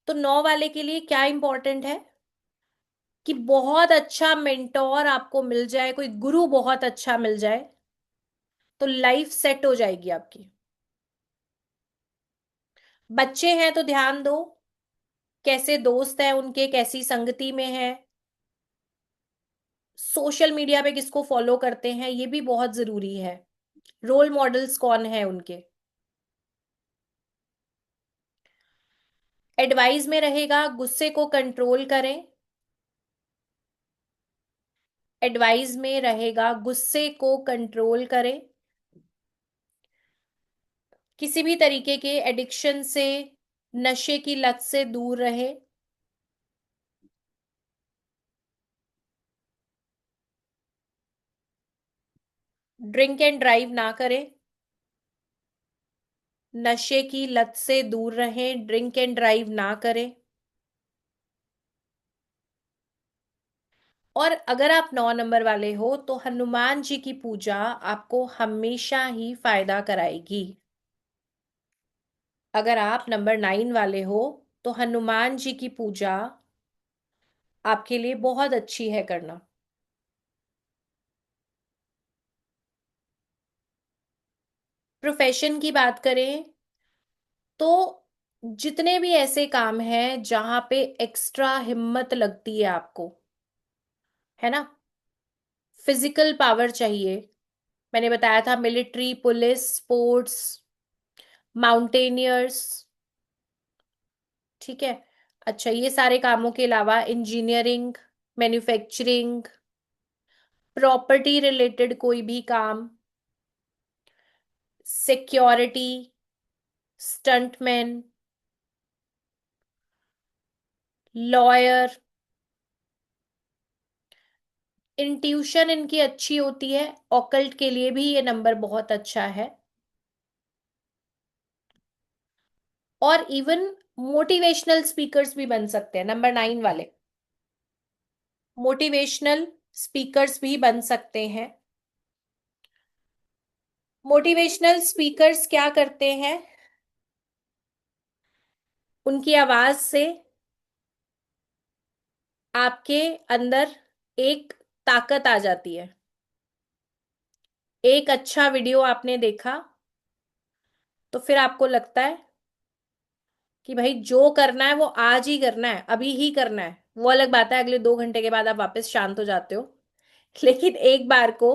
तो 9 वाले के लिए क्या इंपॉर्टेंट है कि बहुत अच्छा मेंटोर आपको मिल जाए, कोई गुरु बहुत अच्छा मिल जाए, तो लाइफ सेट हो जाएगी आपकी। बच्चे हैं तो ध्यान दो, कैसे दोस्त हैं उनके, कैसी संगति में है, सोशल मीडिया पे किसको फॉलो करते हैं, ये भी बहुत जरूरी है। रोल मॉडल्स कौन है उनके। एडवाइस में रहेगा गुस्से को कंट्रोल करें। एडवाइस में रहेगा गुस्से को कंट्रोल करें। किसी भी तरीके के एडिक्शन से, नशे की लत से दूर रहे। ड्रिंक एंड ड्राइव ना करें। नशे की लत से दूर रहें, ड्रिंक एंड ड्राइव ना करें। और अगर आप 9 नंबर वाले हो तो हनुमान जी की पूजा आपको हमेशा ही फायदा कराएगी। अगर आप नंबर 9 वाले हो तो हनुमान जी की पूजा आपके लिए बहुत अच्छी है करना। प्रोफेशन की बात करें तो जितने भी ऐसे काम हैं जहां पे एक्स्ट्रा हिम्मत लगती है आपको, है ना, फिजिकल पावर चाहिए। मैंने बताया था मिलिट्री, पुलिस, स्पोर्ट्स, माउंटेनियर्स। ठीक है। अच्छा, ये सारे कामों के अलावा इंजीनियरिंग, मैन्युफैक्चरिंग, प्रॉपर्टी रिलेटेड कोई भी काम, सिक्योरिटी, स्टंटमैन, लॉयर। इंट्यूशन इनकी अच्छी होती है, ऑकल्ट के लिए भी ये नंबर बहुत अच्छा है। और इवन मोटिवेशनल स्पीकर्स भी बन सकते हैं नंबर 9 वाले। मोटिवेशनल स्पीकर्स भी बन सकते हैं। मोटिवेशनल स्पीकर्स क्या करते हैं? उनकी आवाज से आपके अंदर एक ताकत आ जाती है। एक अच्छा वीडियो आपने देखा तो फिर आपको लगता है कि भाई जो करना है वो आज ही करना है, अभी ही करना है। वो अलग बात है, अगले 2 घंटे के बाद आप वापस शांत हो जाते हो। लेकिन एक बार को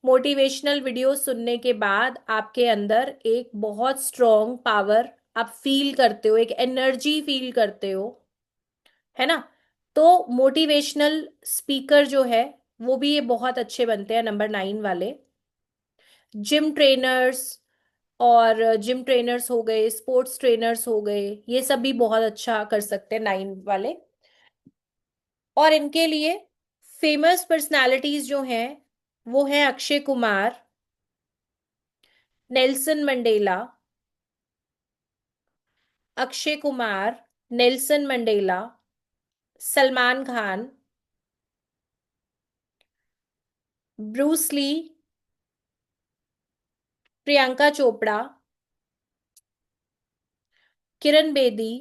मोटिवेशनल वीडियो सुनने के बाद आपके अंदर एक बहुत स्ट्रॉन्ग पावर आप फील करते हो, एक एनर्जी फील करते हो, है ना। तो मोटिवेशनल स्पीकर जो है वो भी ये बहुत अच्छे बनते हैं नंबर 9 वाले। जिम ट्रेनर्स, और जिम ट्रेनर्स हो गए, स्पोर्ट्स ट्रेनर्स हो गए, ये सब भी बहुत अच्छा कर सकते हैं 9 वाले। और इनके लिए फेमस पर्सनालिटीज जो हैं वो हैं Akshay Kumar, Nelson Mandela. Akshay Kumar, Nelson Mandela, Salman Khan, Bruce Lee, Priyanka Chopra, Kiran Bedi,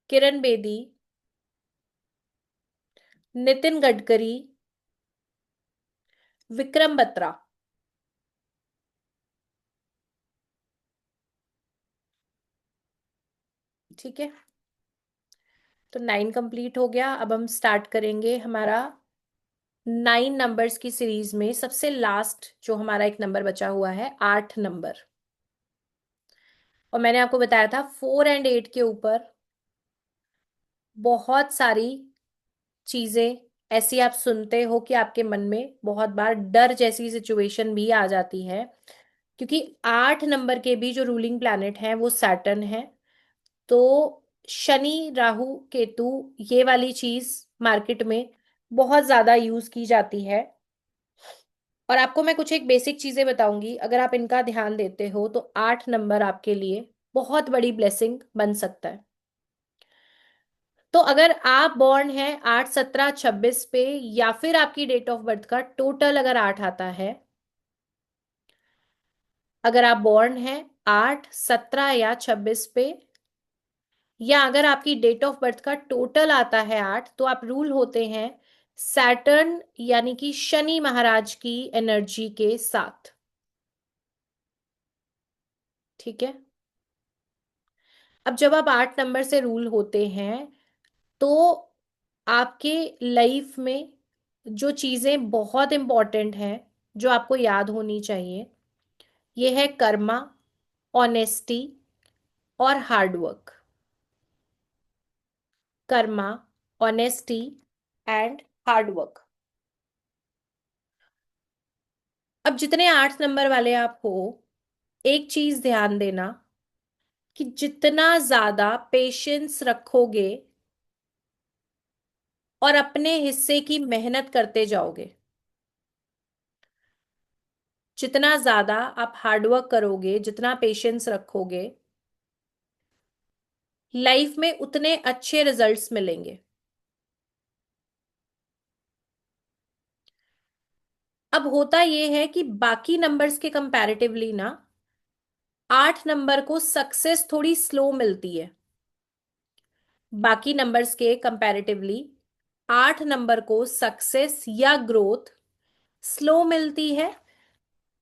Kiran Bedi, Nitin Gadkari, Vikram Batra. ठीक है। तो 9 कंप्लीट हो गया। अब हम स्टार्ट करेंगे हमारा 9 नंबर्स की सीरीज में सबसे लास्ट जो हमारा एक नंबर बचा हुआ है, 8 नंबर। और मैंने आपको बताया था 4 और 8 के ऊपर बहुत सारी चीजें ऐसी आप सुनते हो कि आपके मन में बहुत बार डर जैसी सिचुएशन भी आ जाती है। क्योंकि 8 नंबर के भी जो रूलिंग प्लैनेट हैं वो सैटर्न है। तो शनि, राहु, केतु, ये वाली चीज मार्केट में बहुत ज्यादा यूज की जाती है। और आपको मैं कुछ एक बेसिक चीजें बताऊंगी, अगर आप इनका ध्यान देते हो तो 8 नंबर आपके लिए बहुत बड़ी ब्लेसिंग बन सकता है। तो अगर आप बॉर्न है 8, 17, 26 पे, या फिर आपकी डेट ऑफ बर्थ का टोटल अगर 8 आता है, अगर आप बॉर्न है 8, 17 या 26 पे, या अगर आपकी डेट ऑफ बर्थ का टोटल आता है 8, तो आप रूल होते हैं सैटर्न यानी कि शनि महाराज की एनर्जी के साथ। ठीक है। अब जब आप 8 नंबर से रूल होते हैं तो आपके लाइफ में जो चीजें बहुत इंपॉर्टेंट हैं, जो आपको याद होनी चाहिए, ये है कर्मा, ऑनेस्टी और hard work. Karma, honesty and hard work. अब जितने 8 नंबर वाले आप हो, एक चीज ध्यान देना कि जितना ज्यादा पेशेंस रखोगे और अपने हिस्से की मेहनत करते जाओगे, जितना ज्यादा आप हार्डवर्क करोगे, जितना पेशेंस रखोगे, लाइफ में उतने अच्छे रिजल्ट्स मिलेंगे। अब होता यह है कि बाकी नंबर्स के कंपैरेटिवली ना 8 नंबर को सक्सेस थोड़ी स्लो मिलती है। बाकी नंबर्स के कंपैरेटिवली 8 नंबर को सक्सेस या ग्रोथ स्लो मिलती है।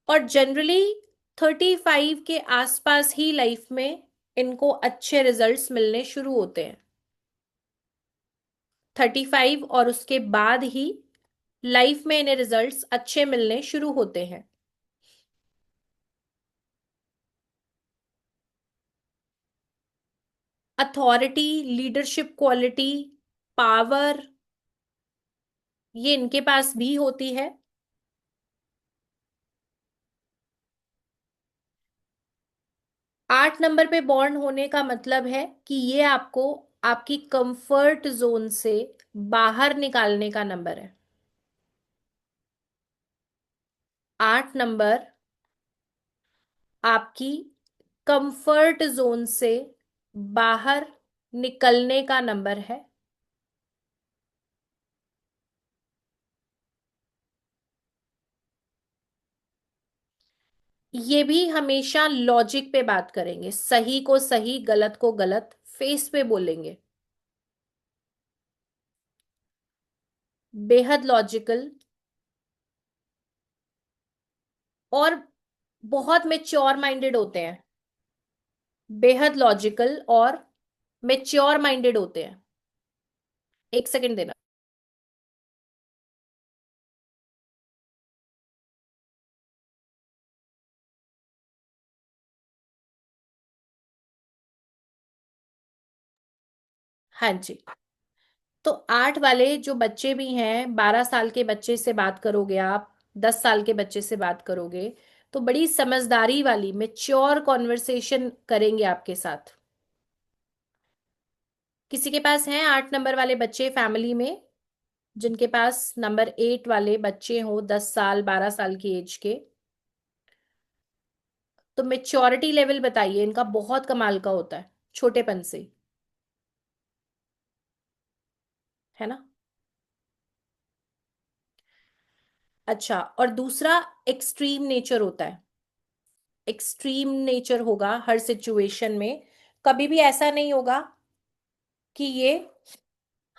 और जनरली 35 के आसपास ही लाइफ में इनको अच्छे रिजल्ट्स मिलने शुरू होते हैं। 35 और उसके बाद ही लाइफ में इन्हें रिजल्ट्स अच्छे मिलने शुरू होते हैं। अथॉरिटी, लीडरशिप क्वालिटी, पावर, ये इनके पास भी होती है। 8 नंबर पे बॉर्न होने का मतलब है कि ये आपको आपकी कंफर्ट जोन से बाहर निकालने का नंबर है। 8 नंबर आपकी कंफर्ट जोन से बाहर निकलने का नंबर है। ये भी हमेशा लॉजिक पे बात करेंगे, सही को सही, गलत को गलत, फेस पे बोलेंगे। बेहद लॉजिकल और बहुत मेच्योर माइंडेड होते हैं। बेहद लॉजिकल और मेच्योर माइंडेड होते हैं। एक सेकंड देना। हाँ जी। तो 8 वाले जो बच्चे भी हैं, 12 साल के बच्चे से बात करोगे आप, 10 साल के बच्चे से बात करोगे, तो बड़ी समझदारी वाली मेच्योर कॉन्वर्सेशन करेंगे आपके साथ। किसी के पास हैं 8 नंबर वाले बच्चे फैमिली में, जिनके पास नंबर 8 वाले बच्चे हो, 10 साल 12 साल की एज के? तो मेच्योरिटी लेवल बताइए, इनका बहुत कमाल का होता है छोटेपन से, है ना? अच्छा, और दूसरा एक्सट्रीम नेचर होता है। एक्सट्रीम नेचर होगा हर सिचुएशन में। कभी भी ऐसा नहीं होगा कि ये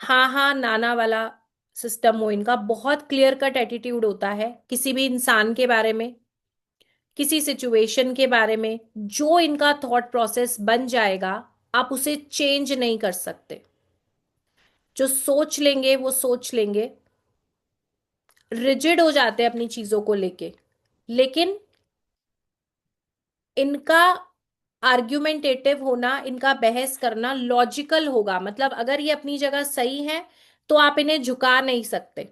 हाँ हाँ नाना वाला सिस्टम हो। इनका बहुत क्लियर कट एटीट्यूड होता है किसी भी इंसान के बारे में, किसी सिचुएशन के बारे में। जो इनका थॉट प्रोसेस बन जाएगा, आप उसे चेंज नहीं कर सकते। जो सोच लेंगे वो सोच लेंगे। रिजिड हो जाते हैं अपनी चीजों को लेके। लेकिन इनका आर्ग्यूमेंटेटिव होना, इनका बहस करना लॉजिकल होगा। मतलब अगर ये अपनी जगह सही है तो आप इन्हें झुका नहीं सकते।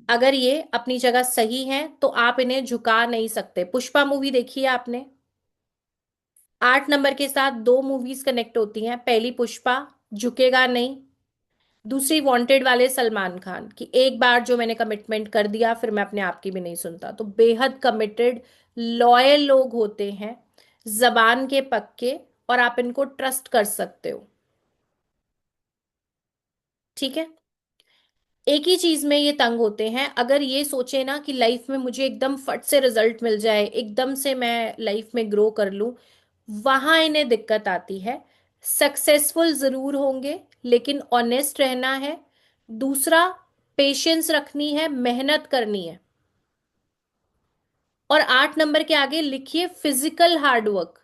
अगर ये अपनी जगह सही है तो आप इन्हें झुका नहीं सकते। पुष्पा मूवी देखी है आपने? 8 नंबर के साथ दो मूवीज कनेक्ट होती हैं। पहली पुष्पा, झुकेगा नहीं। दूसरी वांटेड वाले सलमान खान की, एक बार जो मैंने कमिटमेंट कर दिया फिर मैं अपने आप की भी नहीं सुनता। तो बेहद कमिटेड लॉयल लोग होते हैं, जबान के पक्के, और आप इनको ट्रस्ट कर सकते हो। ठीक है। एक ही चीज में ये तंग होते हैं। अगर ये सोचे ना कि लाइफ में मुझे एकदम फट से रिजल्ट मिल जाए, एकदम से मैं लाइफ में ग्रो कर लूं, वहां इन्हें दिक्कत आती है। सक्सेसफुल जरूर होंगे, लेकिन ऑनेस्ट रहना है। दूसरा, पेशेंस रखनी है, मेहनत करनी है। और 8 नंबर के आगे लिखिए फिजिकल हार्डवर्क।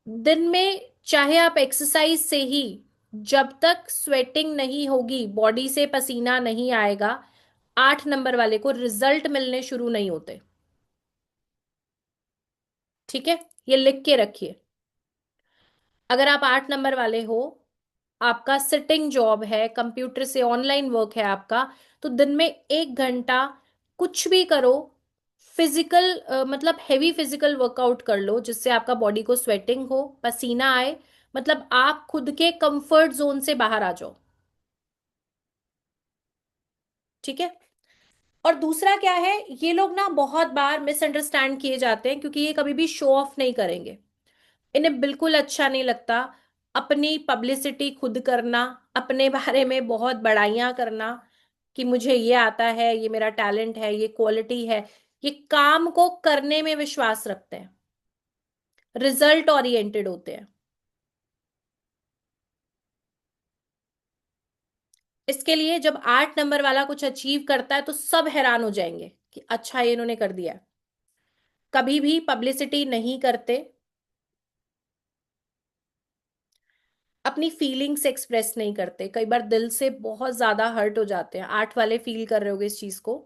दिन में चाहे आप एक्सरसाइज से ही, जब तक स्वेटिंग नहीं होगी, बॉडी से पसीना नहीं आएगा, 8 नंबर वाले को रिजल्ट मिलने शुरू नहीं होते। ठीक है, ये लिख के रखिए। अगर आप 8 नंबर वाले हो, आपका सिटिंग जॉब है, कंप्यूटर से ऑनलाइन वर्क है आपका, तो दिन में 1 घंटा कुछ भी करो। फिजिकल मतलब हेवी फिजिकल वर्कआउट कर लो, जिससे आपका बॉडी को स्वेटिंग हो, पसीना आए। मतलब आप खुद के कंफर्ट जोन से बाहर आ जाओ। ठीक है। और दूसरा क्या है, ये लोग ना बहुत बार मिसअंडरस्टैंड किए जाते हैं, क्योंकि ये कभी भी शो ऑफ नहीं करेंगे। इन्हें बिल्कुल अच्छा नहीं लगता अपनी पब्लिसिटी खुद करना, अपने बारे में बहुत बड़ाइयां करना कि मुझे ये आता है, ये मेरा टैलेंट है, ये क्वालिटी है। ये काम को करने में विश्वास रखते हैं, रिजल्ट ओरिएंटेड होते हैं। इसके लिए जब 8 नंबर वाला कुछ अचीव करता है तो सब हैरान हो जाएंगे कि अच्छा ये इन्होंने कर दिया है। कभी भी पब्लिसिटी नहीं करते। अपनी फीलिंग्स एक्सप्रेस नहीं करते, कई बार दिल से बहुत ज्यादा हर्ट हो जाते हैं। 8 वाले फील कर रहे होगे इस चीज को,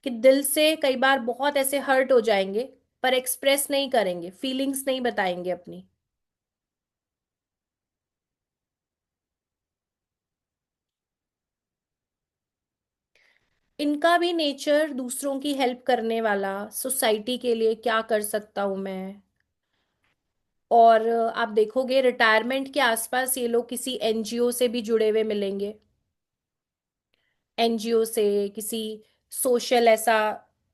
कि दिल से कई बार बहुत ऐसे हर्ट हो जाएंगे, पर एक्सप्रेस नहीं करेंगे, फीलिंग्स नहीं बताएंगे अपनी। इनका भी नेचर दूसरों की हेल्प करने वाला, सोसाइटी के लिए क्या कर सकता हूं मैं। और आप देखोगे रिटायरमेंट के आसपास ये लोग किसी एनजीओ से भी जुड़े हुए मिलेंगे, एनजीओ से, किसी सोशल ऐसा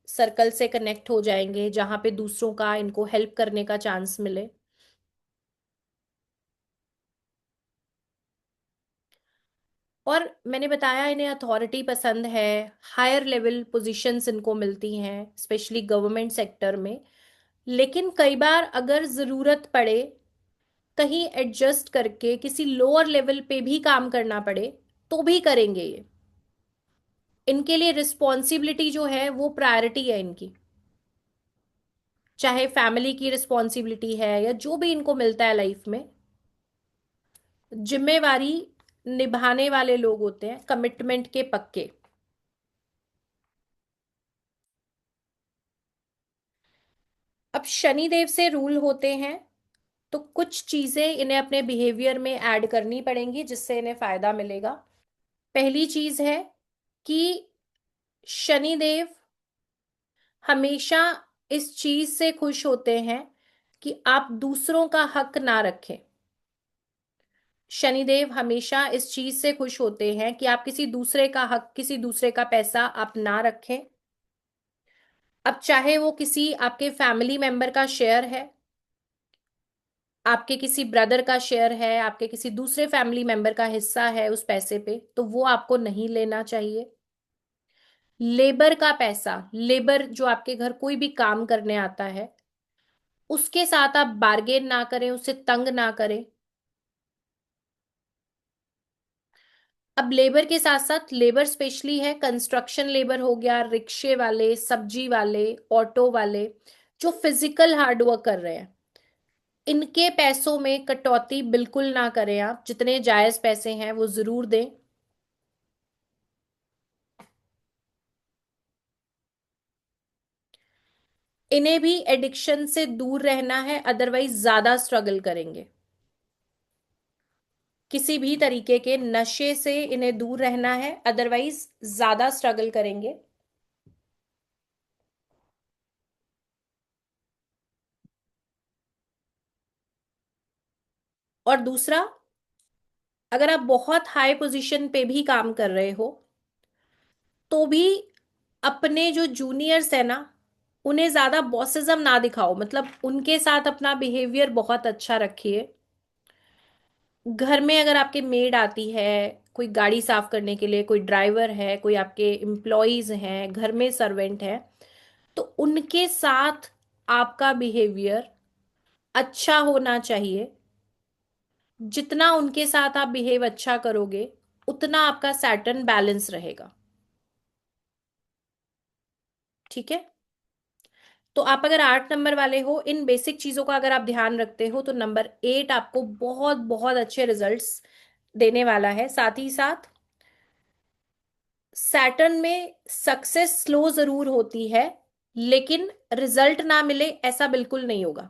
सर्कल से कनेक्ट हो जाएंगे जहां पे दूसरों का इनको हेल्प करने का चांस मिले। और मैंने बताया इन्हें अथॉरिटी पसंद है, हायर लेवल पोजीशंस इनको मिलती हैं स्पेशली गवर्नमेंट सेक्टर में। लेकिन कई बार अगर जरूरत पड़े, कहीं एडजस्ट करके किसी लोअर लेवल पे भी काम करना पड़े, तो भी करेंगे ये। इनके लिए रिस्पॉन्सिबिलिटी जो है वो प्रायोरिटी है इनकी, चाहे फैमिली की रिस्पॉन्सिबिलिटी है या जो भी इनको मिलता है लाइफ में, जिम्मेवारी निभाने वाले लोग होते हैं, कमिटमेंट के पक्के। अब शनिदेव से रूल होते हैं, तो कुछ चीजें इन्हें अपने बिहेवियर में ऐड करनी पड़ेंगी जिससे इन्हें फायदा मिलेगा। पहली चीज है कि शनिदेव हमेशा इस चीज से खुश होते हैं कि आप दूसरों का हक ना रखें। शनिदेव हमेशा इस चीज से खुश होते हैं कि आप किसी दूसरे का हक, किसी दूसरे का पैसा आप ना रखें। अब चाहे वो किसी आपके फैमिली मेंबर का शेयर है, आपके किसी ब्रदर का शेयर है, आपके किसी दूसरे फैमिली मेंबर का हिस्सा है उस पैसे पे, तो वो आपको नहीं लेना चाहिए। लेबर का पैसा, लेबर जो आपके घर कोई भी काम करने आता है, उसके साथ आप बार्गेन ना करें, उससे तंग ना करें। अब लेबर के साथ साथ लेबर स्पेशली है, कंस्ट्रक्शन लेबर हो गया, रिक्शे वाले, सब्जी वाले, ऑटो वाले, जो फिजिकल हार्डवर्क कर रहे हैं, इनके पैसों में कटौती बिल्कुल ना करें। आप जितने जायज पैसे हैं वो जरूर दें। इन्हें भी एडिक्शन से दूर रहना है, अदरवाइज ज्यादा स्ट्रगल करेंगे। किसी भी तरीके के नशे से इन्हें दूर रहना है, अदरवाइज ज्यादा स्ट्रगल करेंगे। और दूसरा, अगर आप बहुत हाई पोजीशन पे भी काम कर रहे हो, तो भी अपने जो जूनियर्स है ना, उन्हें ज्यादा बॉसिज्म ना दिखाओ, मतलब उनके साथ अपना बिहेवियर बहुत अच्छा रखिए। घर में अगर आपके मेड आती है, कोई गाड़ी साफ करने के लिए, कोई ड्राइवर है, कोई आपके एम्प्लॉयज हैं, घर में सर्वेंट है, तो उनके साथ आपका बिहेवियर अच्छा होना चाहिए। जितना उनके साथ आप बिहेव अच्छा करोगे, उतना आपका सैटर्न बैलेंस रहेगा। ठीक है। तो आप अगर 8 नंबर वाले हो, इन बेसिक चीजों का अगर आप ध्यान रखते हो, तो नंबर 8 आपको बहुत बहुत अच्छे रिजल्ट्स देने वाला है। साथ ही साथ सैटर्न में सक्सेस स्लो जरूर होती है, लेकिन रिजल्ट ना मिले ऐसा बिल्कुल नहीं होगा।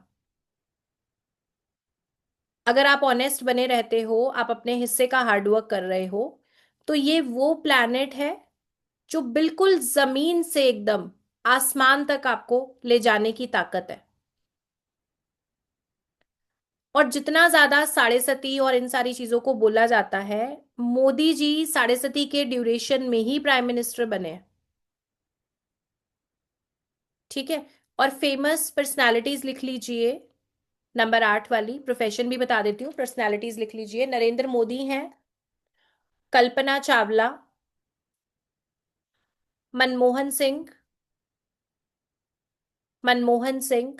अगर आप ऑनेस्ट बने रहते हो, आप अपने हिस्से का हार्डवर्क कर रहे हो, तो ये वो प्लैनेट है जो बिल्कुल जमीन से एकदम आसमान तक आपको ले जाने की ताकत है। और जितना ज्यादा साढ़े सती और इन सारी चीजों को बोला जाता है, मोदी जी साढ़े सती के ड्यूरेशन में ही प्राइम मिनिस्टर बने हैं। ठीक है। और फेमस पर्सनालिटीज लिख लीजिए, नंबर 8 वाली। प्रोफेशन भी बता देती हूँ, पर्सनालिटीज लिख लीजिए। नरेंद्र मोदी हैं, Kalpana Chawla, Manmohan Singh, Manmohan Singh,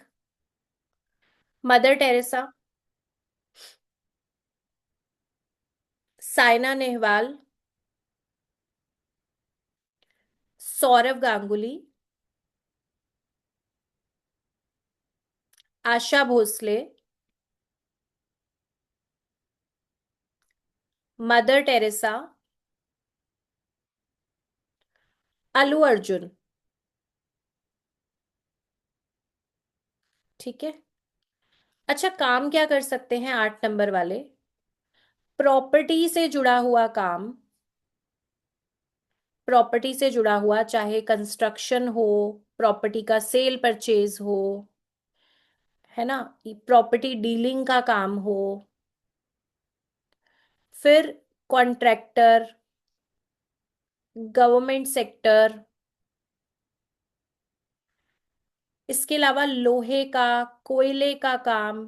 mother Teresa, Saina Nehwal, Saurav Ganguly, Asha Bhosle, mother Teresa, Allu Arjun. ठीक है। अच्छा, काम क्या कर सकते हैं 8 नंबर वाले? प्रॉपर्टी से जुड़ा हुआ काम। प्रॉपर्टी से जुड़ा हुआ, चाहे कंस्ट्रक्शन हो, प्रॉपर्टी का सेल परचेज हो, है ना, प्रॉपर्टी डीलिंग का काम हो, फिर कॉन्ट्रैक्टर, गवर्नमेंट सेक्टर, इसके अलावा लोहे का, कोयले का काम,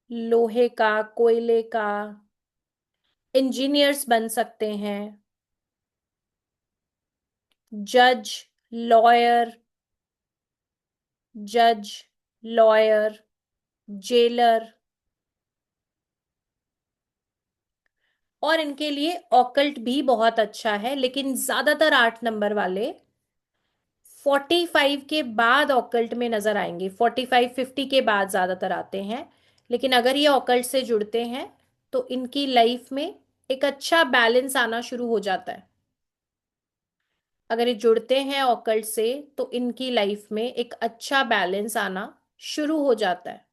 लोहे का, कोयले का, इंजीनियर्स बन सकते हैं, जज, लॉयर, जज, लॉयर, जेलर। और इनके लिए ऑकल्ट भी बहुत अच्छा है, लेकिन ज्यादातर 8 नंबर वाले 45 के बाद ऑकल्ट में नजर आएंगे, 45-50 के बाद ज्यादातर आते हैं। लेकिन अगर ये ऑकल्ट से जुड़ते हैं तो इनकी लाइफ में एक अच्छा बैलेंस आना शुरू हो जाता है। अगर ये जुड़ते हैं ऑकल्ट से तो इनकी लाइफ में एक अच्छा बैलेंस आना शुरू हो जाता है।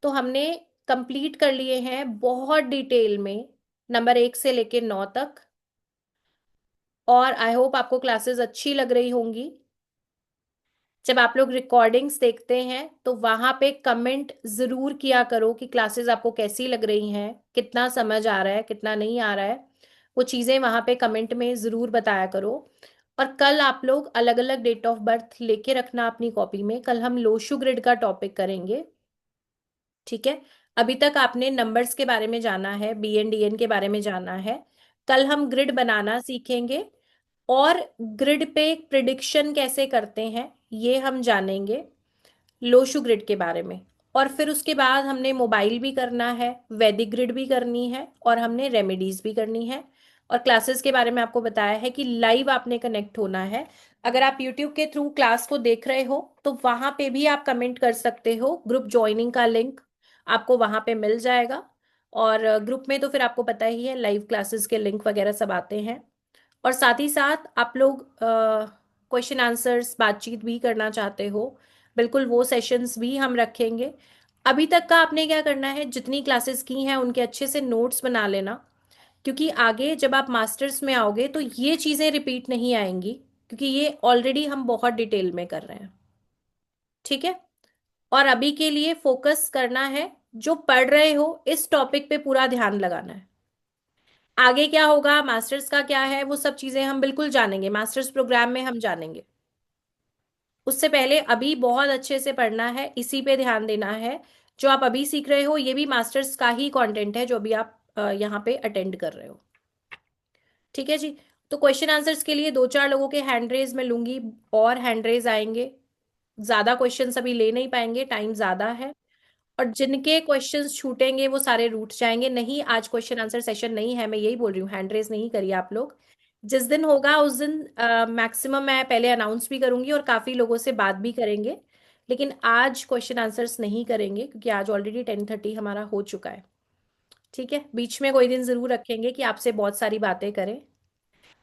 तो हमने कंप्लीट कर लिए हैं बहुत डिटेल में नंबर 1 से लेके 9 तक। और आई होप आपको क्लासेस अच्छी लग रही होंगी। जब आप लोग रिकॉर्डिंग्स देखते हैं तो वहां पे कमेंट जरूर किया करो कि क्लासेस आपको कैसी लग रही हैं, कितना समझ आ रहा है, कितना नहीं आ रहा है। वो चीजें वहां पे कमेंट में जरूर बताया करो। और कल आप लोग अलग अलग डेट ऑफ बर्थ लेके रखना अपनी कॉपी में। कल हम लोशु ग्रिड का टॉपिक करेंगे। ठीक है। अभी तक आपने नंबर्स के बारे में जाना है, BN DN के बारे में जाना है। कल हम ग्रिड बनाना सीखेंगे। और ग्रिड पे प्रिडिक्शन कैसे करते हैं ये हम जानेंगे, लोशु ग्रिड के बारे में। और फिर उसके बाद हमने मोबाइल भी करना है, वैदिक ग्रिड भी करनी है, और हमने रेमेडीज भी करनी है। और क्लासेस के बारे में आपको बताया है कि लाइव आपने कनेक्ट होना है। अगर आप यूट्यूब के थ्रू क्लास को देख रहे हो तो वहां पे भी आप कमेंट कर सकते हो, ग्रुप ज्वाइनिंग का लिंक आपको वहां पे मिल जाएगा। और ग्रुप में तो फिर आपको पता ही है लाइव क्लासेस के लिंक वगैरह सब आते हैं। और साथ ही साथ आप लोग क्वेश्चन आंसर्स बातचीत भी करना चाहते हो, बिल्कुल वो सेशंस भी हम रखेंगे। अभी तक का आपने क्या करना है, जितनी क्लासेस की हैं उनके अच्छे से नोट्स बना लेना। क्योंकि आगे जब आप मास्टर्स में आओगे तो ये चीज़ें रिपीट नहीं आएंगी, क्योंकि ये ऑलरेडी हम बहुत डिटेल में कर रहे हैं। ठीक है। और अभी के लिए फोकस करना है, जो पढ़ रहे हो इस टॉपिक पे पूरा ध्यान लगाना है। आगे क्या होगा, मास्टर्स का क्या है, वो सब चीजें हम बिल्कुल जानेंगे, मास्टर्स प्रोग्राम में हम जानेंगे। उससे पहले अभी बहुत अच्छे से पढ़ना है, इसी पे ध्यान देना है। जो आप अभी सीख रहे हो ये भी मास्टर्स का ही कंटेंट है जो अभी आप यहाँ पे अटेंड कर रहे हो। ठीक है जी। तो क्वेश्चन आंसर्स के लिए 2-4 लोगों के हैंड रेज मैं लूंगी, और हैंड रेज आएंगे। ज्यादा क्वेश्चंस अभी ले नहीं पाएंगे, टाइम ज्यादा है। और जिनके क्वेश्चंस छूटेंगे वो सारे रूट जाएंगे। नहीं, आज क्वेश्चन आंसर सेशन नहीं है, मैं यही बोल रही हूँ, हैंड रेज नहीं करिए आप लोग। जिस दिन होगा उस दिन मैक्सिमम मैं पहले अनाउंस भी करूंगी और काफी लोगों से बात भी करेंगे। लेकिन आज क्वेश्चन आंसर्स नहीं करेंगे क्योंकि आज ऑलरेडी 10:30 हमारा हो चुका है। ठीक है, बीच में कोई दिन जरूर रखेंगे कि आपसे बहुत सारी बातें करें।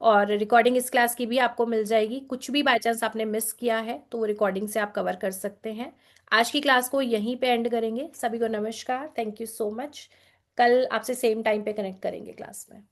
और रिकॉर्डिंग इस क्लास की भी आपको मिल जाएगी, कुछ भी बाय चांस आपने मिस किया है तो वो रिकॉर्डिंग से आप कवर कर सकते हैं। आज की क्लास को यहीं पे एंड करेंगे। सभी को नमस्कार, थैंक यू सो मच। कल आपसे सेम टाइम पे कनेक्ट करेंगे क्लास में।